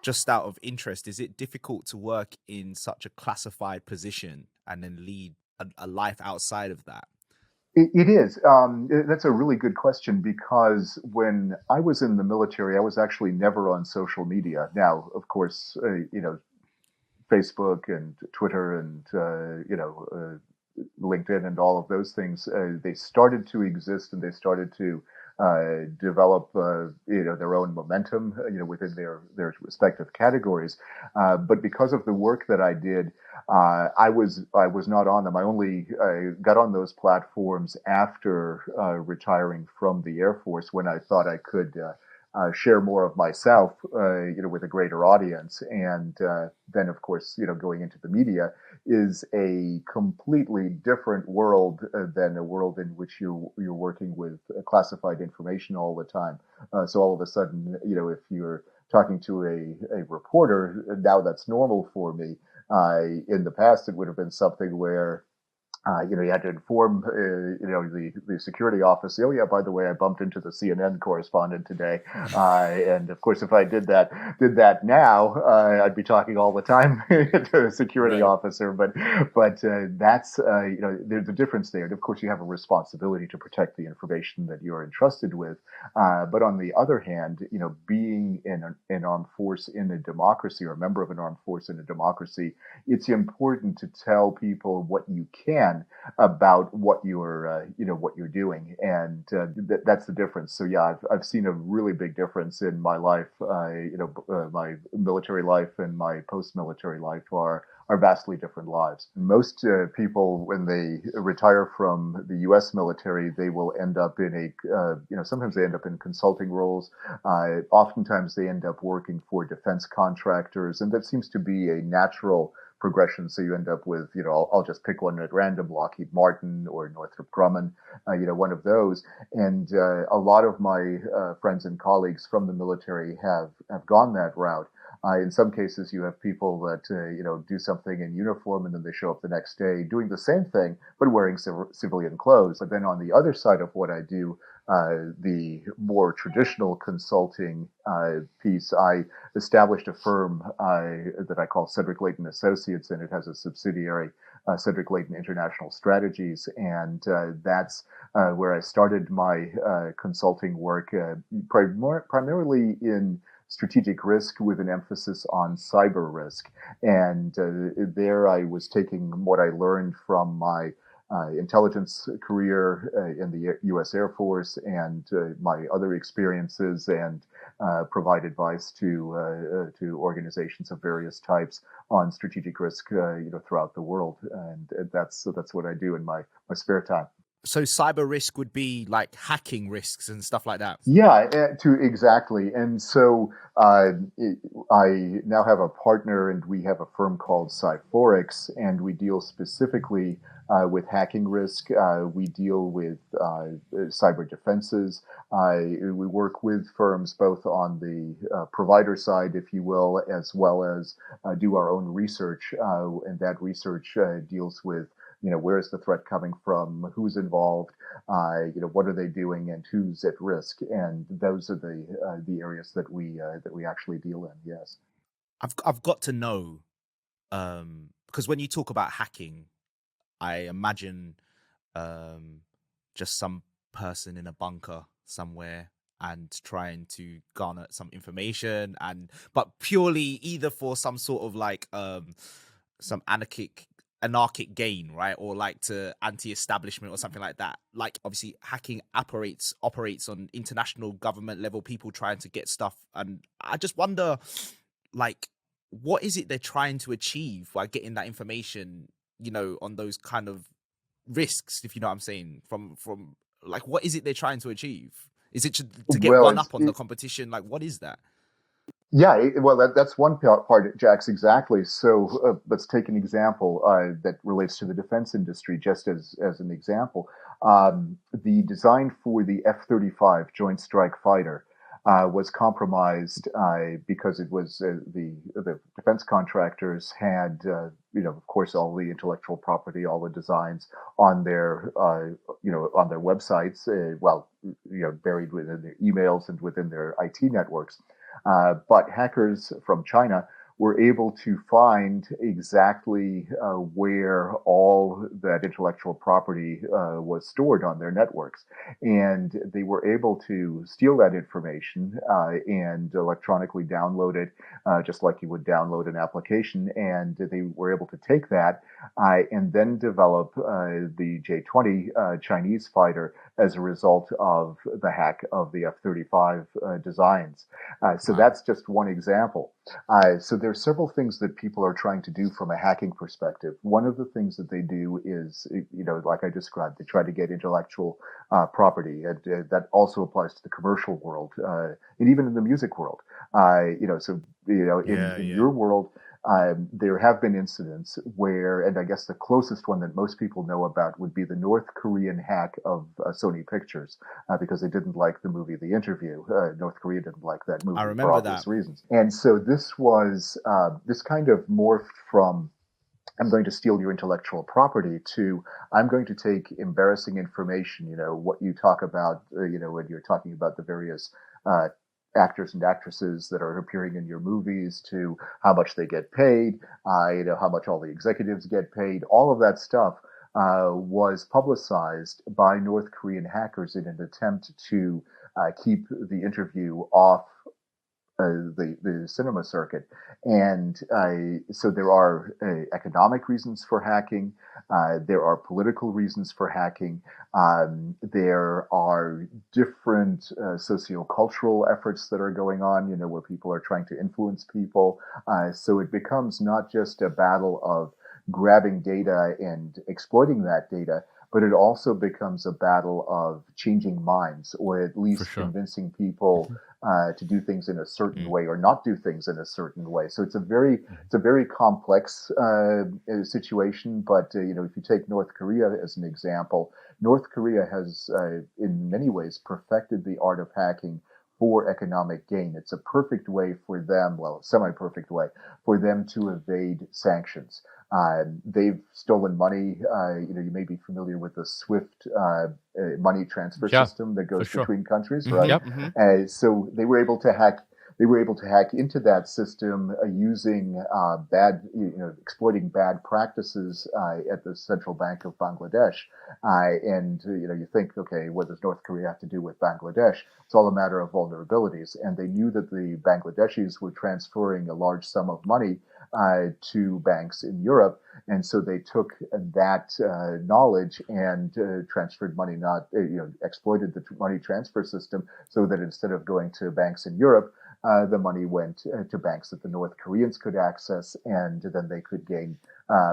just out of interest, is it difficult to work in such a classified position and then lead a life outside of that? It is. That's a really good question because when I was in the military, I was actually never on social media. Now, of course, Facebook and Twitter and LinkedIn and all of those things, they started to exist and they started to develop, their own momentum, within their respective categories. But because of the work that I did, I was not on them. I only got on those platforms after retiring from the Air Force when I thought I could. Share more of myself, with a greater audience, and then, of course, going into the media is a completely different world than a world in which you're working with classified information all the time. So all of a sudden, if you're talking to a reporter, now that's normal for me. In the past, it would have been something where you had to inform, the security office. Oh yeah, by the way, I bumped into the CNN correspondent today, and of course, if I did that now, I'd be talking all the time to a security Right. officer. But that's there's a difference there. And of course, you have a responsibility to protect the information that you're entrusted with. But on the other hand, being in an armed force in a democracy or a member of an armed force in a democracy, it's important to tell people what you can about what you're doing, and that's the difference. So yeah, I've seen a really big difference in my life. My military life and my post-military life are vastly different lives. Most people, when they retire from the U.S. military, they will end up in sometimes they end up in consulting roles. Oftentimes they end up working for defense contractors, and that seems to be a natural progression. So you end up with, I'll just pick one at random, Lockheed Martin or Northrop Grumman, one of those. And a lot of my friends and colleagues from the military have gone that route. In some cases, you have people that do something in uniform and then they show up the next day doing the same thing but wearing civilian clothes. But then on the other side of what I do, the more traditional consulting piece, I established a firm that I call Cedric Leighton Associates, and it has a subsidiary, Cedric Leighton International Strategies, and that's where I started my consulting work, primarily in strategic risk with an emphasis on cyber risk. And there I was taking what I learned from my intelligence career in the U.S. Air Force and my other experiences, and provide advice to organizations of various types on strategic risk, throughout the world. And that's what I do in my spare time. So cyber risk would be like hacking risks and stuff like that. Yeah, to exactly. And so I now have a partner, and we have a firm called Cyforix, and we deal specifically with hacking risk. We deal with cyber defenses. We work with firms both on the provider side, if you will, as well as do our own research. And that research deals with where is the threat coming from, who's involved, what are they doing, and who's at risk, and those are the areas that we actually deal in. Yes. I've got to know, because when you talk about hacking, I imagine just some person in a bunker somewhere and trying to garner some information, but purely either for some sort of like some anarchic gain, right? Or like to anti-establishment or something like that. Like obviously hacking operates on international government level, people trying to get stuff. And I just wonder, like, what is it they're trying to achieve by getting that information, on those kind of risks, if you know what I'm saying, from like, what is it they're trying to achieve? Is it to get Well, one up on the competition? Like, what is that? yeah, well, that's one part, Jax, exactly. So let's take an example that relates to the defense industry, just as an example. The design for the F-35 Joint Strike Fighter was compromised because it was the defense contractors had, of course, all the intellectual property, all the designs on their, on their websites, buried within their emails and within their IT networks. But hackers from China were able to find exactly where all that intellectual property was stored on their networks. And they were able to steal that information and electronically download it, just like you would download an application. And they were able to take that and then develop the J-20 Chinese fighter as a result of the hack of the F-35 designs. So that's just one example. So there are several things that people are trying to do from a hacking perspective. One of the things that they do is, like I described, they try to get intellectual property, and that also applies to the commercial world, and even in the music world. In your world, there have been incidents where, and I guess the closest one that most people know about would be the North Korean hack of Sony Pictures, because they didn't like the movie The Interview. North Korea didn't like that movie for obvious reasons. And so this kind of morphed from, I'm going to steal your intellectual property, to I'm going to take embarrassing information, what you talk about, when you're talking about the various actors and actresses that are appearing in your movies, to how much they get paid, how much all the executives get paid. All of that stuff was publicized by North Korean hackers in an attempt to keep The Interview off the cinema circuit. And so there are economic reasons for hacking. There are political reasons for hacking. There are different sociocultural efforts that are going on, where people are trying to influence people. So it becomes not just a battle of grabbing data and exploiting that data, but it also becomes a battle of changing minds, or at least convincing people to do things in a certain way or not do things in a certain way. So it's a very complex situation. But if you take North Korea as an example, North Korea has, in many ways, perfected the art of hacking for economic gain. It's a perfect way for them, well, semi-perfect way for them to evade sanctions. They've stolen money. You may be familiar with the SWIFT money transfer system that goes between countries, right? Yep. So they were able to hack. They were able to hack into that system using exploiting bad practices at the Central Bank of Bangladesh. And you think, okay, what does North Korea have to do with Bangladesh? It's all a matter of vulnerabilities. And they knew that the Bangladeshis were transferring a large sum of money to banks in Europe. And so they took that knowledge and transferred money, exploited the money transfer system so that instead of going to banks in Europe, the money went to banks that the North Koreans could access, and then they could gain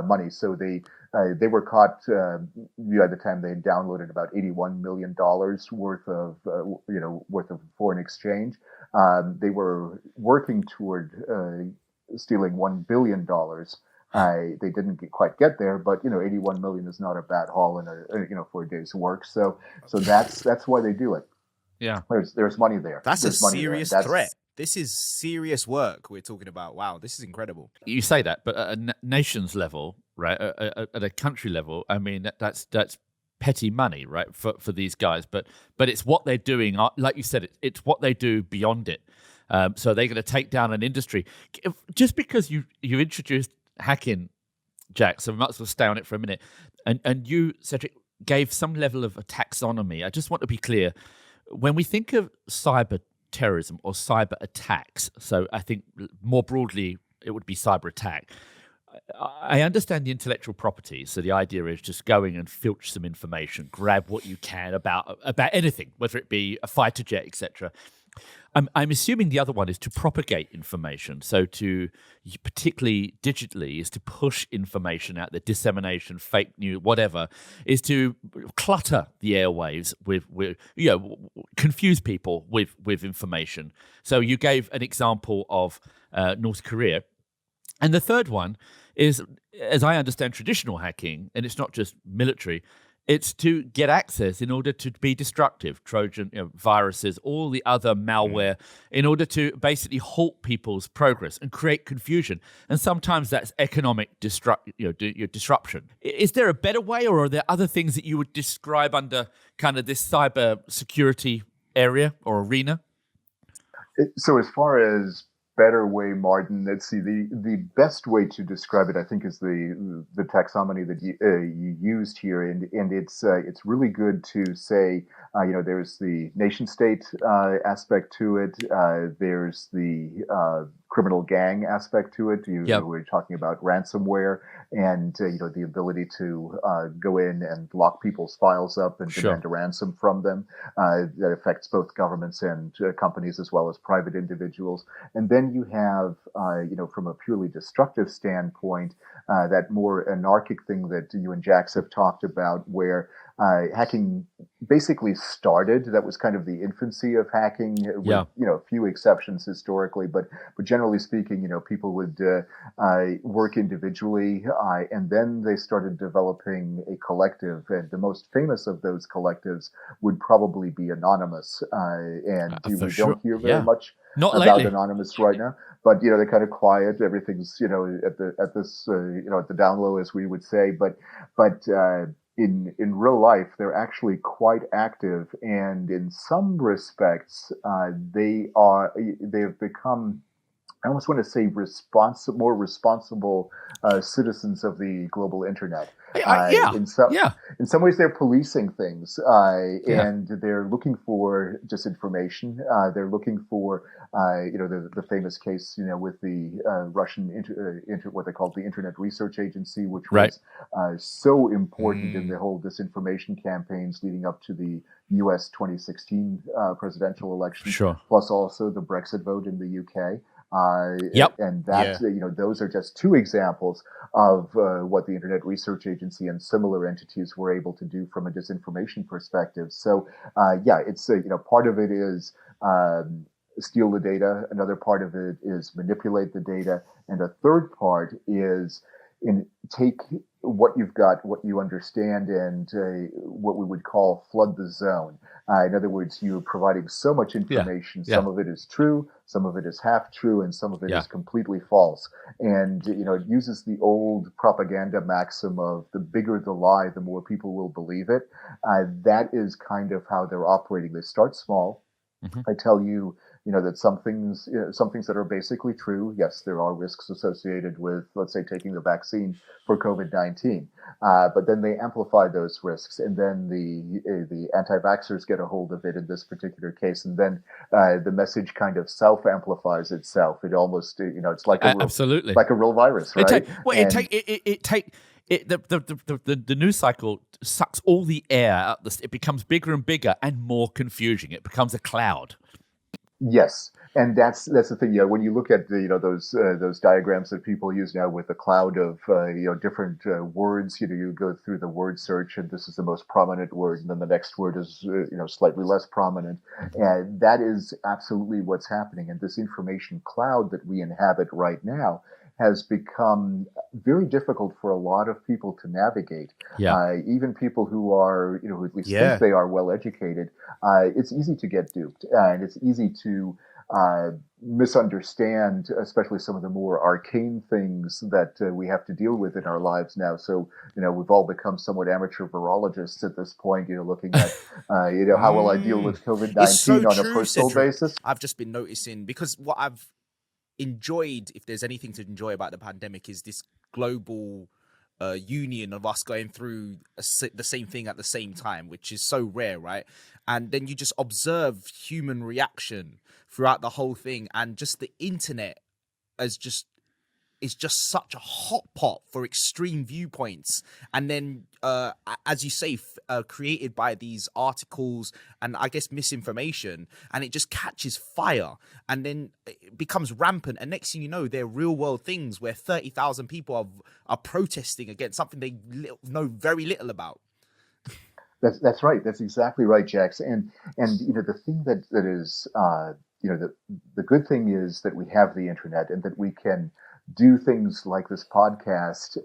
money. So they were caught by the time they had downloaded about $81 million worth of foreign exchange. They were working toward stealing $1 billion. They didn't quite get there, but 81 million is not a bad haul in for a day's work. So that's why they do it. Yeah, there's money there. That's there's a serious threat. This is serious work we're talking about. Wow, this is incredible. You say that, but at a nation's level, right? At a country level, I mean, that's petty money, right? For these guys, but it's what they're doing. Like you said, it's what they do beyond it. So they're going to take down an industry. Just because you introduced hacking, Jack, so we might as well stay on it for a minute. And you, Cedric, gave some level of a taxonomy. I just want to be clear. When we think of cyber terrorism or cyber attacks, so I think more broadly it would be cyber attack. I understand the intellectual property. So the idea is just going and filch some information, grab what you can about anything, whether it be a fighter jet, etc. I'm assuming the other one is to propagate information. So to, particularly digitally, is to push information out, the dissemination, fake news, whatever, is to clutter the airwaves with confuse people with information. So you gave an example of North Korea. And the third one is, as I understand traditional hacking, and it's not just military, it's to get access in order to be destructive, Trojan viruses, all the other malware, in order to basically halt people's progress and create confusion. And sometimes that's economic disruption. Is there a better way, or are there other things that you would describe under kind of this cyber security area or arena? So as far as better way, Martin, let's see, the best way to describe it, I think, is the taxonomy that you used here, and it's really good to say, there's the nation state aspect to it, there's the criminal gang aspect to it. You Yep. were talking about ransomware, and the ability to go in and lock people's files up and Sure. demand a ransom from them. That affects both governments and companies as well as private individuals. And then you have, from a purely destructive standpoint, that more anarchic thing that you and Jax have talked about, where hacking basically started. That was kind of the infancy of hacking, with Yeah. a few exceptions historically, but generally speaking, people would work individually, and then they started developing a collective, and the most famous of those collectives would probably be Anonymous, and For we sure. don't hear very Yeah. much Not about lately. Anonymous right now. But they're kind of quiet. Everything's at the down low, as we would say. But in real life, they're actually quite active, and in some respects, they have become, I almost want to say, more responsible citizens of the global internet. Yeah. Yeah. In some ways, they're policing things, Yeah. and they're looking for disinformation. They're looking for, the famous case, with the Russian what they called the Internet Research Agency, which Right. was so important in the whole disinformation campaigns leading up to the U.S. 2016 presidential election, Sure. plus also the Brexit vote in the UK. Yep. And that, those are just two examples of what the Internet Research Agency and similar entities were able to do from a disinformation perspective. So, it's, part of it is steal the data. Another part of it is manipulate the data. And a third part is take what you've got, what you understand, and what we would call flood the zone. In other words, you're providing so much information. Yeah. Some of it is true, some of it is half true, and some of it Yeah. is completely false. And, it uses the old propaganda maxim of the bigger the lie, the more people will believe it. That is kind of how they're operating. They start small. Mhm. I tell you, that some things that are basically true. Yes, there are risks associated with, let's say, taking the vaccine for COVID-19, but then they amplify those risks, and then the anti-vaxxers get a hold of it in this particular case, and then the message kind of self-amplifies itself. It almost, it's like Absolutely. like a real virus, right? The news cycle sucks all the air out. It becomes bigger and bigger and more confusing. It becomes a cloud. Yes, and that's the thing. When you look at those diagrams that people use now with the cloud of different words, you go through the word search, and this is the most prominent word, and then the next word is slightly less prominent, and that is absolutely what's happening. And this information cloud that we inhabit right now has become very difficult for a lot of people to navigate. Yeah. Even people who are, who at least think they are well educated, it's easy to get duped, and it's easy to misunderstand, especially some of the more arcane things that we have to deal with in our lives now. So, we've all become somewhat amateur virologists at this point, looking at, how will I deal with COVID-19 on a personal basis? I've just been noticing, because what I've enjoyed, if there's anything to enjoy about the pandemic, is this global union of us going through the same thing at the same time, which is so rare, right? And then you just observe human reaction throughout the whole thing, and just the internet is just such a hot pot for extreme viewpoints, and then as you say, created by these articles and I guess misinformation, and it just catches fire, and then it becomes rampant, and next thing you know, they're real world things where 30,000 people are protesting against something they know very little about. That's right. That's exactly right, Jax. And the thing that is the good thing is that we have the internet, and that we can do things like this podcast,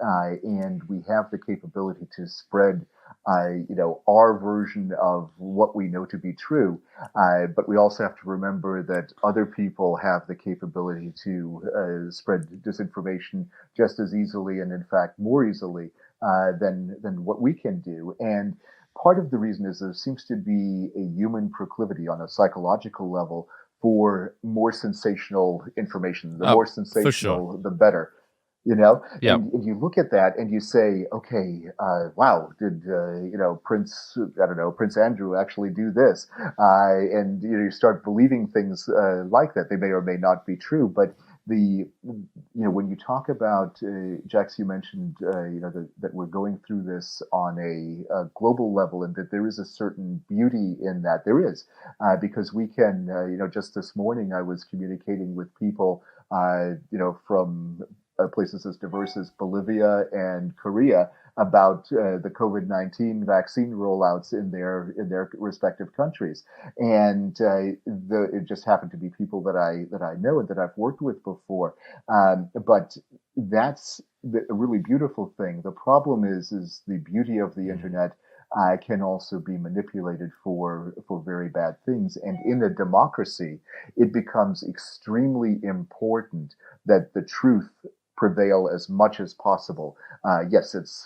and we have the capability to spread our version of what we know to be true. But we also have to remember that other people have the capability to spread disinformation just as easily, and in fact more easily than what we can do. And part of the reason is there seems to be a human proclivity on a psychological level for more sensational information. The Oh, more for sensational, sure. the better. You know, Yeah. and you look at that and you say, okay, wow, did Prince Andrew actually do this? And you start believing things like that. They may or may not be true, but when you talk about Jax, you mentioned that we're going through this on a global level, and that there is a certain beauty in that. There is, because we can, just this morning I was communicating with people, from places as diverse as Bolivia and Korea about the COVID-19 vaccine rollouts in their respective countries, and it just happened to be people that I know and that I've worked with before. But that's a really beautiful thing. The problem is the beauty of the internet can also be manipulated for very bad things. And in a democracy, it becomes extremely important that the truth prevail as much as possible. Yes, it's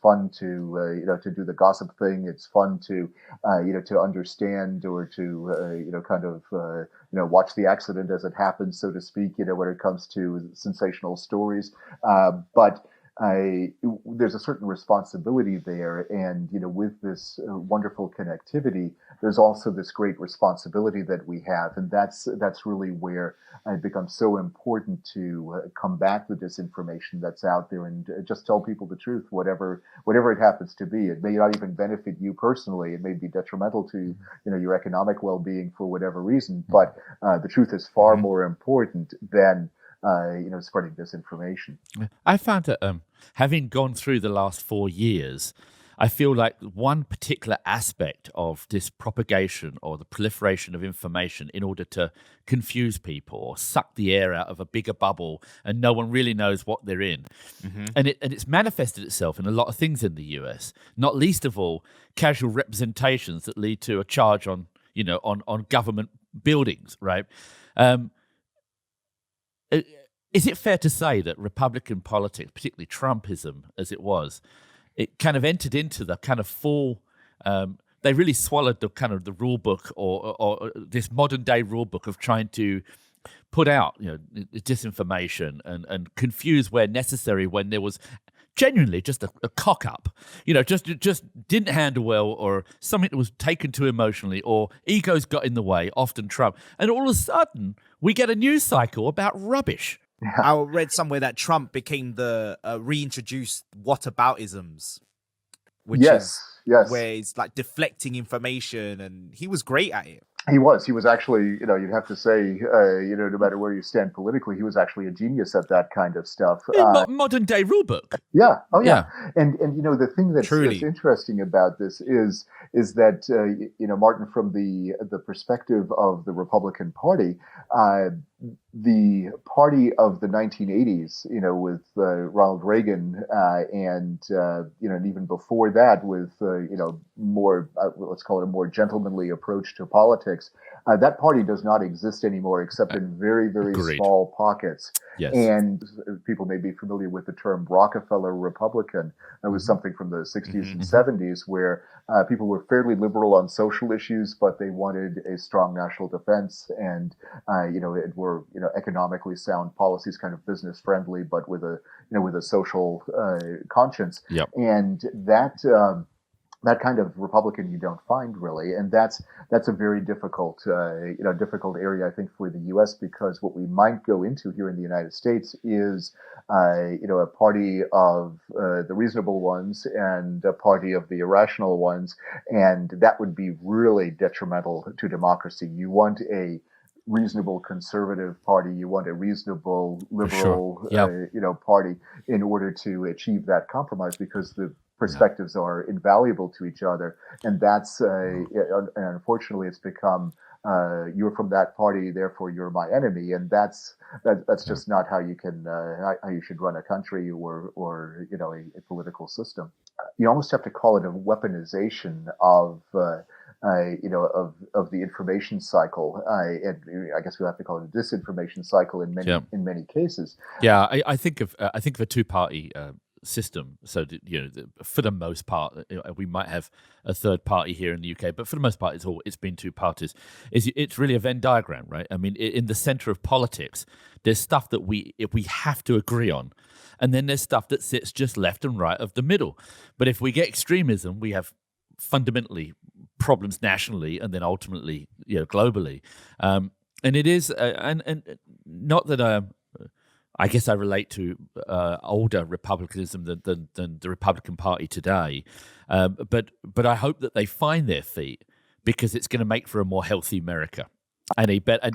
fun to do the gossip thing. It's fun to to understand or to watch the accident as it happens, so to speak. When it comes to sensational stories, but there's a certain responsibility there, and with this wonderful connectivity, there's also this great responsibility that we have, and that's really where it becomes so important to combat the disinformation that's out there, and just tell people the truth, whatever it happens to be. It may not even benefit you personally; it may be detrimental to your economic well-being for whatever reason. But the truth is far more important than spreading disinformation. I found that having gone through the last 4 years, I feel like one particular aspect of this propagation or the proliferation of information in order to confuse people or suck the air out of a bigger bubble, and no one really knows what they're in. And it's manifested itself in a lot of things in the US, not least of all casual representations that lead to a charge on government buildings, right? Is it fair to say that Republican politics, particularly Trumpism as it was, it kind of entered into the kind of full, they really swallowed the kind of the rule book or this modern day rule book of trying to put out disinformation and confuse where necessary when there was genuinely just a cock up, just didn't handle well, or something that was taken too emotionally, or egos got in the way, often Trump. And all of a sudden, we get a news cycle about rubbish. I read somewhere that Trump became the reintroduced whataboutisms, which is where he's like deflecting information, and he was great at it. He was actually, you'd have to say, no matter where you stand politically, he was actually a genius at that kind of stuff. Modern day rulebook. Yeah. Oh, yeah. And the thing that's Truly interesting about this is that, Martin, from the perspective of the Republican Party, the party of the 1980s, with Ronald Reagan, and even before that with, more, let's call it a more gentlemanly approach to politics, that party does not exist anymore except in very, very small pockets. Yes. And people may be familiar with the term Rockefeller Republican. That was something from the 60s and 70s where people were fairly liberal on social issues, but they wanted a strong national defense and, it were, economically sound policies, kind of business friendly, but with a social conscience. Yep. And that kind of Republican you don't find really, and that's a very difficult area, I think, for the U.S. because what we might go into here in the United States is a party of the reasonable ones and a party of the irrational ones, and that would be really detrimental to democracy. You want a reasonable conservative party, you want a reasonable liberal party in order to achieve that compromise, because the perspectives are invaluable to each other, and that's and unfortunately it's become you're from that party, therefore you're my enemy, and that's just not how you can how you should run a country or a political system. You almost have to call it a weaponization of of the information cycle, and I guess we'll have to call it a disinformation cycle in many cases. Yeah, I think of a two-party system. So for the most part, we might have a third party here in the UK, but for the most part, it's been two parties. It's really a Venn diagram, right? I mean, in the center of politics, there's stuff that we have to agree on, and then there's stuff that sits just left and right of the middle. But if we get extremism, we have fundamentally problems nationally, and then ultimately, globally. And it is, and not that I guess I relate to older republicanism than the Republican Party today, but I hope that they find their feet, because it's going to make for a more healthy America and a better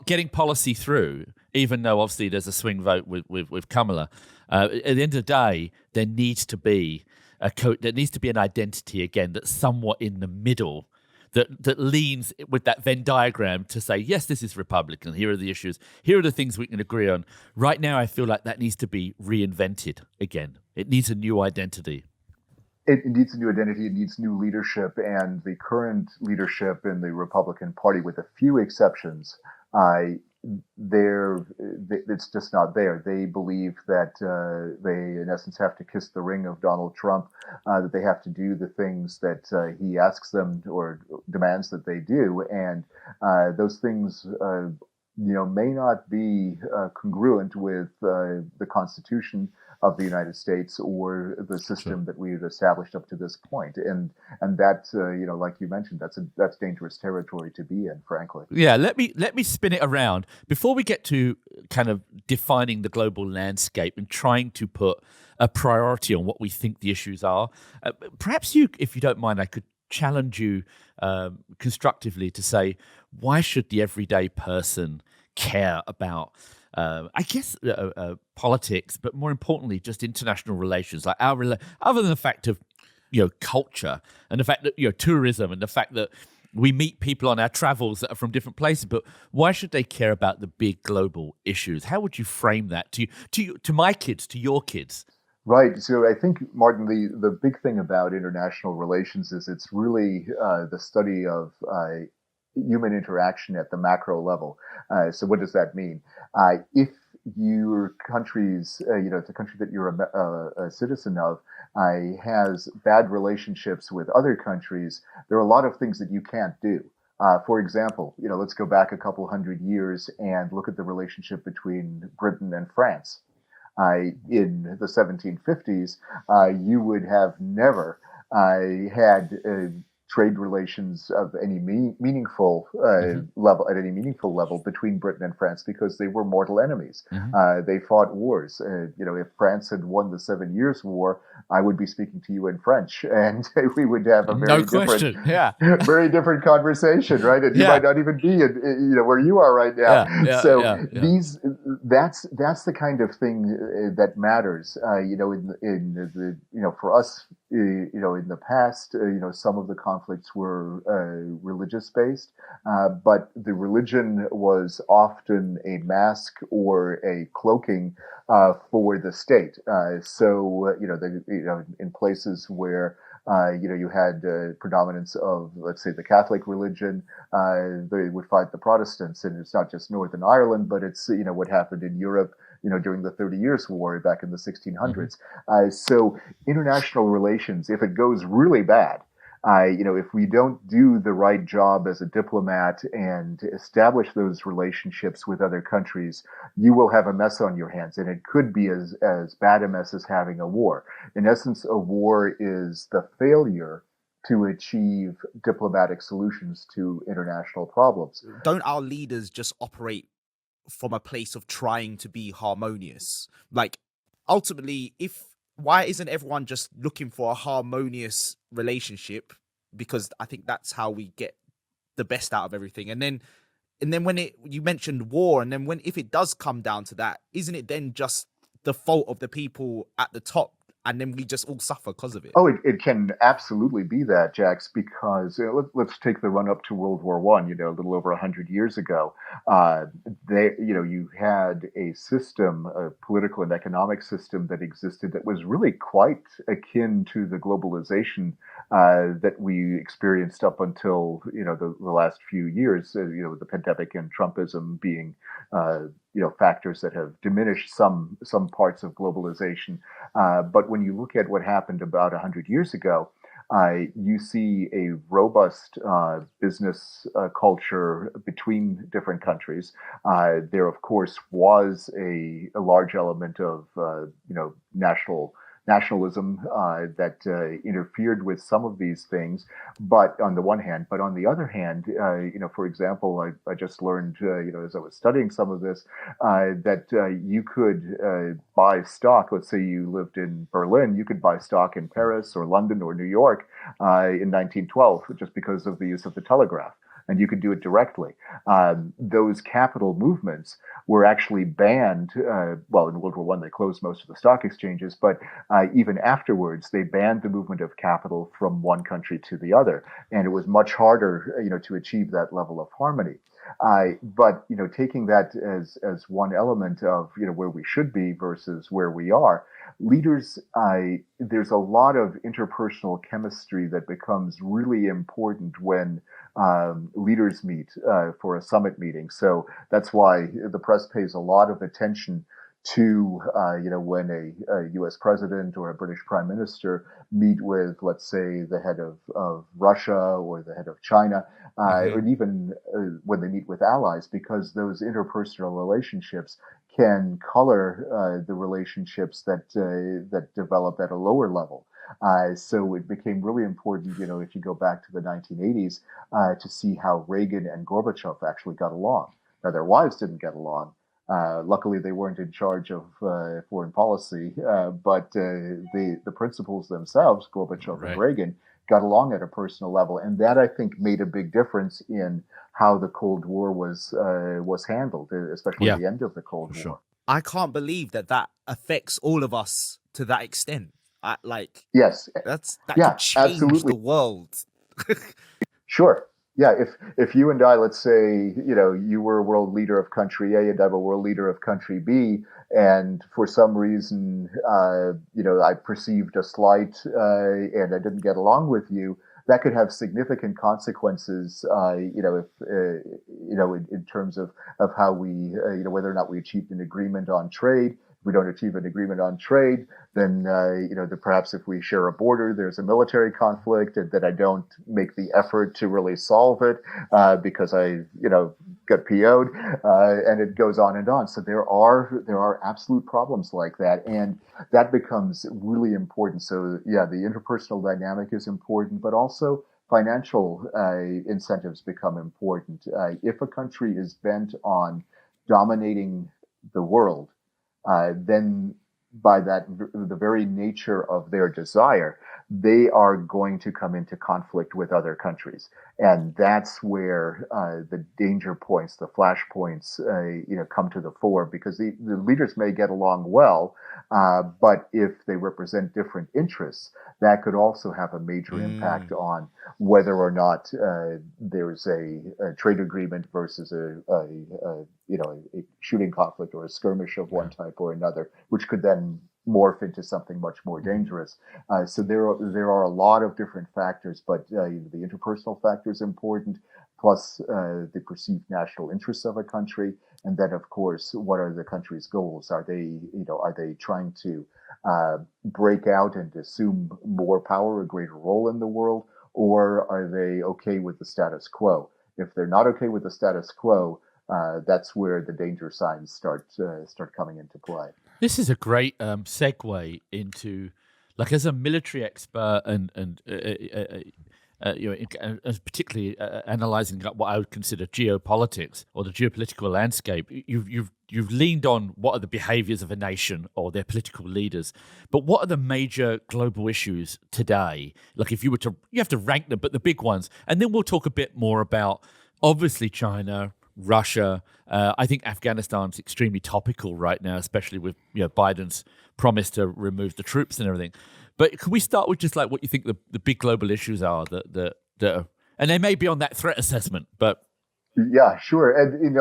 getting policy through. Even though obviously there's a swing vote with Kamala, at the end of the day, there needs to be there needs to be an identity again that's somewhat in the middle, that leans with that Venn diagram to say, yes, this is Republican. Here are the issues. Here are the things we can agree on. Right now, I feel like that needs to be reinvented again. It needs a new identity. It needs a new identity. It needs new leadership. And the current leadership in the Republican Party, with a few exceptions, it's just not there. They believe that they, in essence, have to kiss the ring of Donald Trump, that they have to do the things that he asks them or demands that they do, and those things, may not be congruent with the Constitution of the United States or the system that we've established up to this point. And that, like you mentioned, that's dangerous territory to be in, frankly. Yeah, let me spin it around. Before we get to kind of defining the global landscape and trying to put a priority on what we think the issues are, perhaps you, if you don't mind, I could challenge you constructively to say, why should the everyday person care about politics, but more importantly, just international relations, like other than the fact of culture and the fact that tourism and the fact that we meet people on our travels that are from different places. But why should they care about the big global issues? How would you frame that to my kids, to your kids? Right. So I think, Martin, the big thing about international relations is it's really the study of human interaction at the macro level. So what does that mean? If your country's, the country that you're a citizen of, has bad relationships with other countries, there are a lot of things that you can't do. For example, let's go back a couple hundred years and look at the relationship between Britain and France. In the 1750s, you would have never had trade relations of any meaningful level at any meaningful level between Britain and France, because they were mortal enemies. They fought wars. If France had won the 7 Years' War, I would be speaking to you in French, and we would have a very different conversation, right? And you might not even be in, where you are right now. That's the kind of thing that matters. For us, in the past, some of the conflicts were religious based, but the religion was often a mask or a cloaking for the state. In places where you had predominance of, let's say, the Catholic religion, they would fight the Protestants, and it's not just Northern Ireland, but it's what happened in Europe during the 30 Years' War back in the 1600s. So international relations, if it goes really bad, if we don't do the right job as a diplomat and establish those relationships with other countries, you will have a mess on your hands. And it could be as bad a mess as having a war. In essence, a war is the failure to achieve diplomatic solutions to international problems. Don't our leaders just operate from a place of trying to be harmonious? Like, ultimately, why isn't everyone just looking for a harmonious relationship? Because I think that's how we get the best out of everything. And then when you mentioned war, and then if it does come down to that, isn't it then just the fault of the people at the top, and then we just all suffer because of it? Oh, it can absolutely be that, Jax, because let's take the run up to World War I, a little over 100 years ago. You had a system, a political and economic system that existed that was really quite akin to the globalization that we experienced up until the last few years. The pandemic and Trumpism being factors that have diminished some parts of globalization. But when you look at what happened about 100 years ago, you see a robust business culture between different countries. There, of course, was a large element of nationalism that interfered with some of these things. But on the one hand, but on the other hand, for example, I just learned, as I was studying some of this, that you could buy stock. Let's say you lived in Berlin, you could buy stock in Paris or London or New York in 1912 just because of the use of the telegraph. And you could do it directly. Those capital movements were actually banned. Well, in World War I, they closed most of the stock exchanges, but even afterwards, they banned the movement of capital from one country to the other, and it was much harder, to achieve that level of harmony. But taking that as one element of where we should be versus where we are, leaders, there's a lot of interpersonal chemistry that becomes really important when leaders meet for a summit meeting. So that's why the press pays a lot of attention to when a U.S. president or a British prime minister meet with, let's say, the head of Russia or the head of China, or even when they meet with allies, because those interpersonal relationships can color the relationships that develop at a lower level. So it became really important, if you go back to the 1980s, to see how Reagan and Gorbachev actually got along. Now, their wives didn't get along. Luckily, they weren't in charge of foreign policy, but the principals themselves, Gorbachev and Reagan, got along at a personal level, and that, I think, made a big difference in how the Cold War was handled, especially at the end of the Cold War. I can't believe that affects all of us to that extent. Yes, that could change absolutely. the world. Sure. Yeah, if you and I, let's say, you were a world leader of country A and I'm a world leader of country B, and for some reason, I perceived a slight and I didn't get along with you, that could have significant consequences, if in terms of how we, whether or not we achieved an agreement on trade. If we don't achieve an agreement on trade, then, perhaps if we share a border, there's a military conflict, and that I don't make the effort to really solve it because I, got PO'd, and it goes on and on. So there are absolute problems like that, and that becomes really important. So yeah, the interpersonal dynamic is important, but also financial incentives become important. If a country is bent on dominating the world, then by the very nature of their desire, they are going to come into conflict with other countries. And that's where the danger points, the flashpoints, come to the fore, because the leaders may get along well, but if they represent different interests, that could also have a major impact on whether or not there's a trade agreement versus a shooting conflict or a skirmish of one type or another, which could then morph into something much more dangerous. So there are a lot of different factors, but the interpersonal factor is important, plus the perceived national interests of a country, and then of course, what are the country's goals? Are they trying to break out and assume more power, a greater role in the world, or are they okay with the status quo? If they're not okay with the status quo, that's where the danger signs start coming into play. This is a great segue into, like, as a military expert and particularly analyzing what I would consider geopolitics or the geopolitical landscape. You've leaned on what are the behaviors of a nation or their political leaders, but what are the major global issues today? Like, if you have to rank them, but the big ones, and then we'll talk a bit more about obviously China, Russia. I think Afghanistan's extremely topical right now, especially with Biden's promise to remove the troops and everything. But can we start with just like what you think the big global issues are that and they may be on that threat assessment, but yeah, sure. And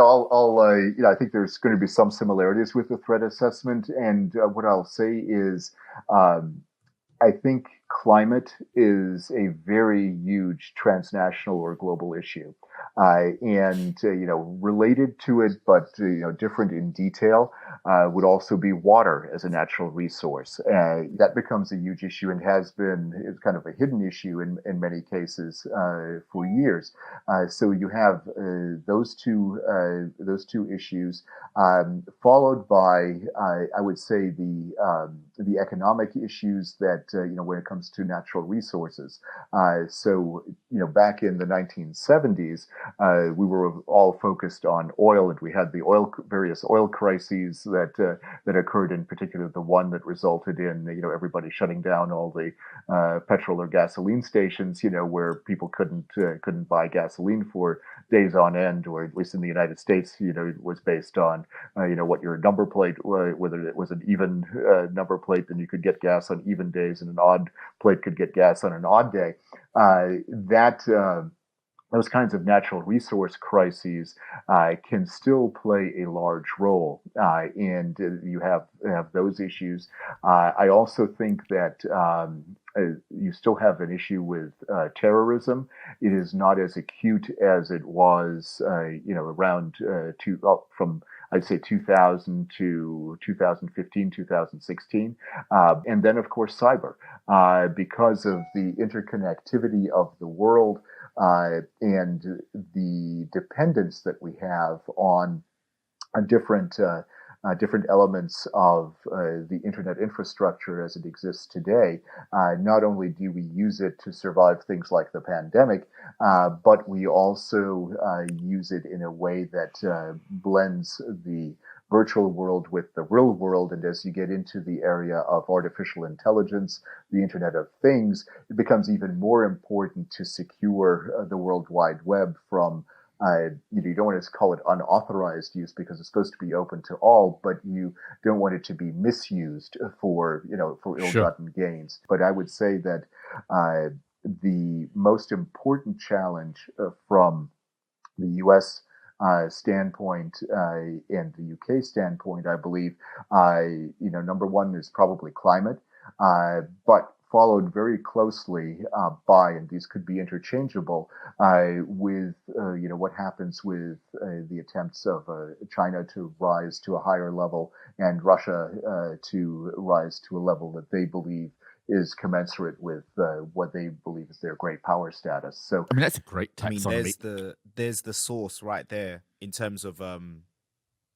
I think there's going to be some similarities with the threat assessment. And what I'll say is, I think climate is a very huge transnational or global issue, and related to it, but different in detail, would also be water as a natural resource. That becomes a huge issue and has been it's kind of a hidden issue in many cases for years. So you have those two issues, followed by I would say the economic issues that when it comes to natural resources. So back in the 1970s, we were all focused on oil, and we had the various oil crises that occurred. In particular, the one that resulted in everybody shutting down all the petrol or gasoline stations, where people couldn't buy gasoline for days on end, or at least in the United States, it was based on what your number plate, whether it was an even number plate, then you could get gas on even days, and an odd plate could get gas on an odd day. Those kinds of natural resource crises can still play a large role, and you have those issues. I also think that you still have an issue with terrorism. It is not as acute as it was, around from I'd say 2000 to 2015, 2016. And then, of course, cyber, because of the interconnectivity of the world and the dependence that we have on different elements of the internet infrastructure as it exists today. Not only do we use it to survive things like the pandemic, but we also use it in a way that blends the virtual world with the real world. And as you get into the area of artificial intelligence, the Internet of Things, it becomes even more important to secure the World Wide Web from you don't want to call it unauthorized use because it's supposed to be open to all, but you don't want it to be misused for ill-gotten gains. But I would say that the most important challenge from the U.S. Standpoint and the UK standpoint, I believe, number one is probably climate, but followed very closely by, and these could be interchangeable, with what happens with the attempts of China to rise to a higher level and Russia to rise to a level that they believe is commensurate with what they believe is their great power status. So, I mean, that's a great taxonomy. I mean, there's the source right there in terms of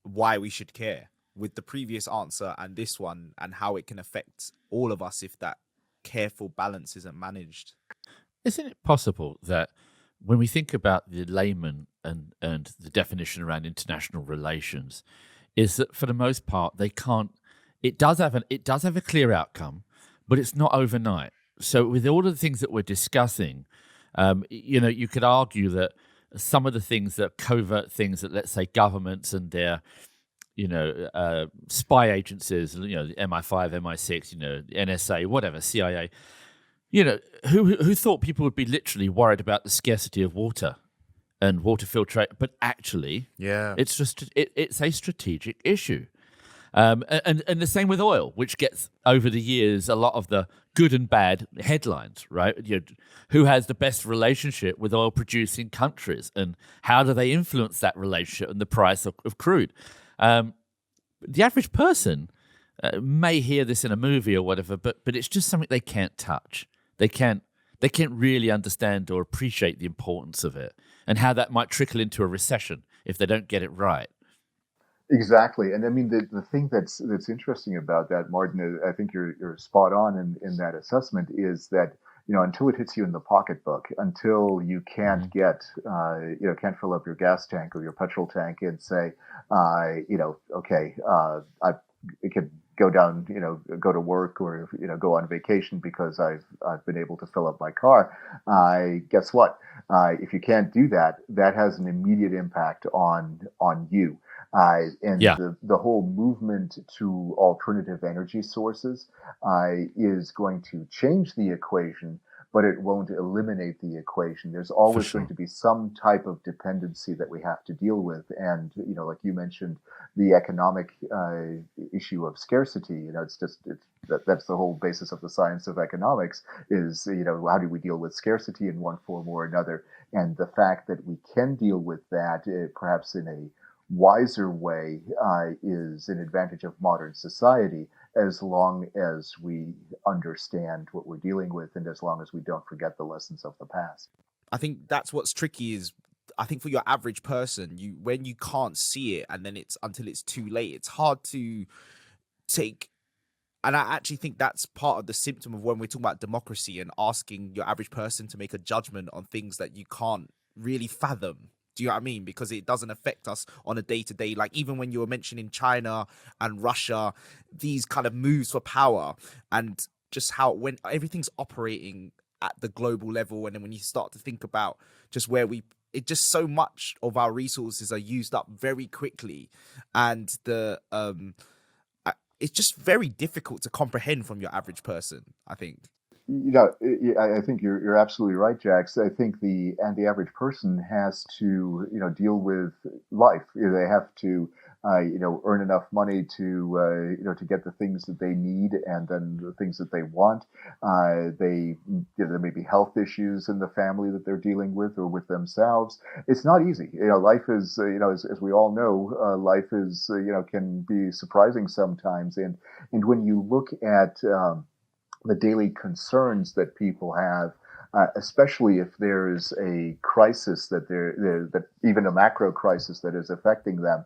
why we should care with the previous answer and this one, and how it can affect all of us if that careful balance isn't managed. Isn't it possible that when we think about the layman and the definition around international relations, is that for the most part they can't? It does have a clear outcome, but it's not overnight. So with all of the things that we're discussing, you could argue that some of the things that covert things that, let's say, governments and their spy agencies, the MI5, MI6, the NSA, whatever, CIA, who thought people would be literally worried about the scarcity of water and water filtration, but actually, it's just it's a strategic issue. And the same with oil, which gets over the years a lot of the good and bad headlines, right? Who has the best relationship with oil producing countries, and how do they influence that relationship and the price of crude? The average person may hear this in a movie or whatever, but it's just something they can't touch. They can't really understand or appreciate the importance of it and how that might trickle into a recession if they don't get it right. Exactly. And I mean, the thing that's interesting about that, Martin, I think you're spot on in that assessment, is that, until it hits you in the pocketbook, until you can't can't fill up your gas tank or your petrol tank and say, okay, I could go down, go to work or, go on vacation because I've been able to fill up my car. Guess what? If you can't do that, that has an immediate impact on you. The whole movement to alternative energy sources is going to change the equation, but it won't eliminate the equation. There's always going to be some type of dependency that we have to deal with. And, like you mentioned, the economic issue of scarcity, that's the whole basis of the science of economics is, how do we deal with scarcity in one form or another? And the fact that we can deal with that, perhaps in a wiser way, is an advantage of modern society, as long as we understand what we're dealing with and as long as we don't forget the lessons of the past. I think that's what's tricky is, I think for your average person, when you can't see it and then it's until it's too late, it's hard to take. And I actually think that's part of the symptom of when we're talking about democracy and asking your average person to make a judgment on things that you can't really fathom. Do you know what I mean? Because it doesn't affect us on a day-to-day. Like even when you were mentioning China and Russia, these kind of moves for power and just how when everything's operating at the global level, and then when you start to think about just it just so much of our resources are used up very quickly, and it's just very difficult to comprehend from your average person, I think. I think you're absolutely right, Jax. I think the average person has to, deal with life. They have to, earn enough money to, to get the things that they need and then the things that they want. There may be health issues in the family that they're dealing with or with themselves. It's not easy. Life is, as we all know, life is, can be surprising sometimes. And when you look at, the daily concerns that people have, especially if there is a crisis that even a macro crisis that is affecting them,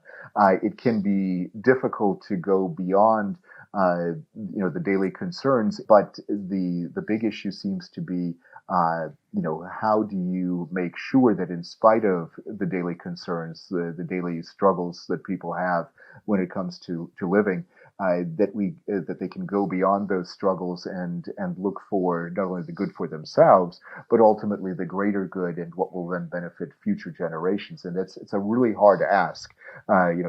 it can be difficult to go beyond the daily concerns. But the big issue seems to be how do you make sure that in spite of the daily concerns, the daily struggles that people have when it comes to living, that they can go beyond those struggles and look for not only the good for themselves, but ultimately the greater good and what will then benefit future generations. And it's a really hard ask,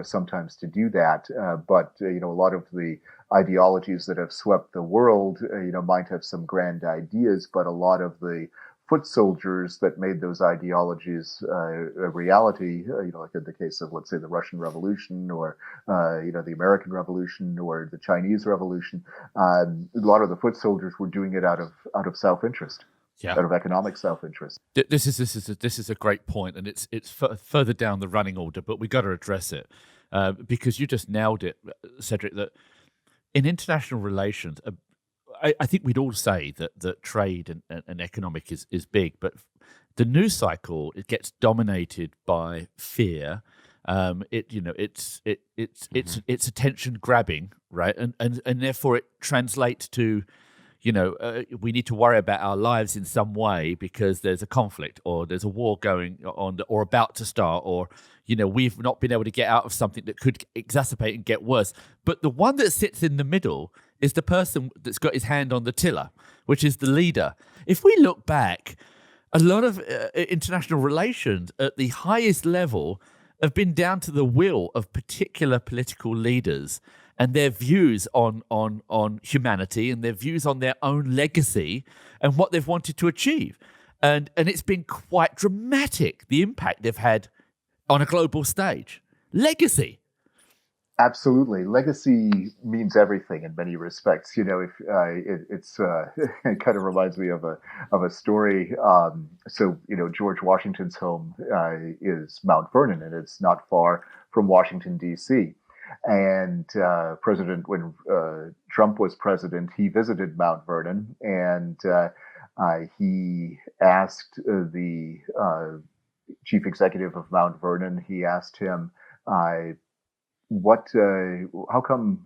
sometimes to do that. But a lot of the ideologies that have swept the world, might have some grand ideas, but a lot of the foot soldiers that made those ideologies a reality, like in the case of, let's say, the Russian Revolution or, the American Revolution or the Chinese Revolution, a lot of the foot soldiers were doing it out of self-interest, out of economic self-interest. This is a great point, and it's further down the running order, but we got to address it because you just nailed it, Cedric. That in international relations, I think we'd all say that trade and economic is big, but the news cycle, it gets dominated by fear. It's attention grabbing, right? And therefore it translates to, we need to worry about our lives in some way because there's a conflict or there's a war going on or about to start, or we've not been able to get out of something that could exacerbate and get worse. But the one that sits in the middle is the person that's got his hand on the tiller, which is the leader. If we look back, a lot of international relations at the highest level have been down to the will of particular political leaders and their views on humanity and their views on their own legacy and what they've wanted to achieve. And it's been quite dramatic, the impact they've had on a global stage. Legacy. Absolutely. Legacy means everything in many respects. It kind of reminds me of a story. George Washington's home is Mount Vernon, and it's not far from Washington, D.C. And when Trump was president, he visited Mount Vernon, and he asked the chief executive of Mount Vernon, he asked him, how come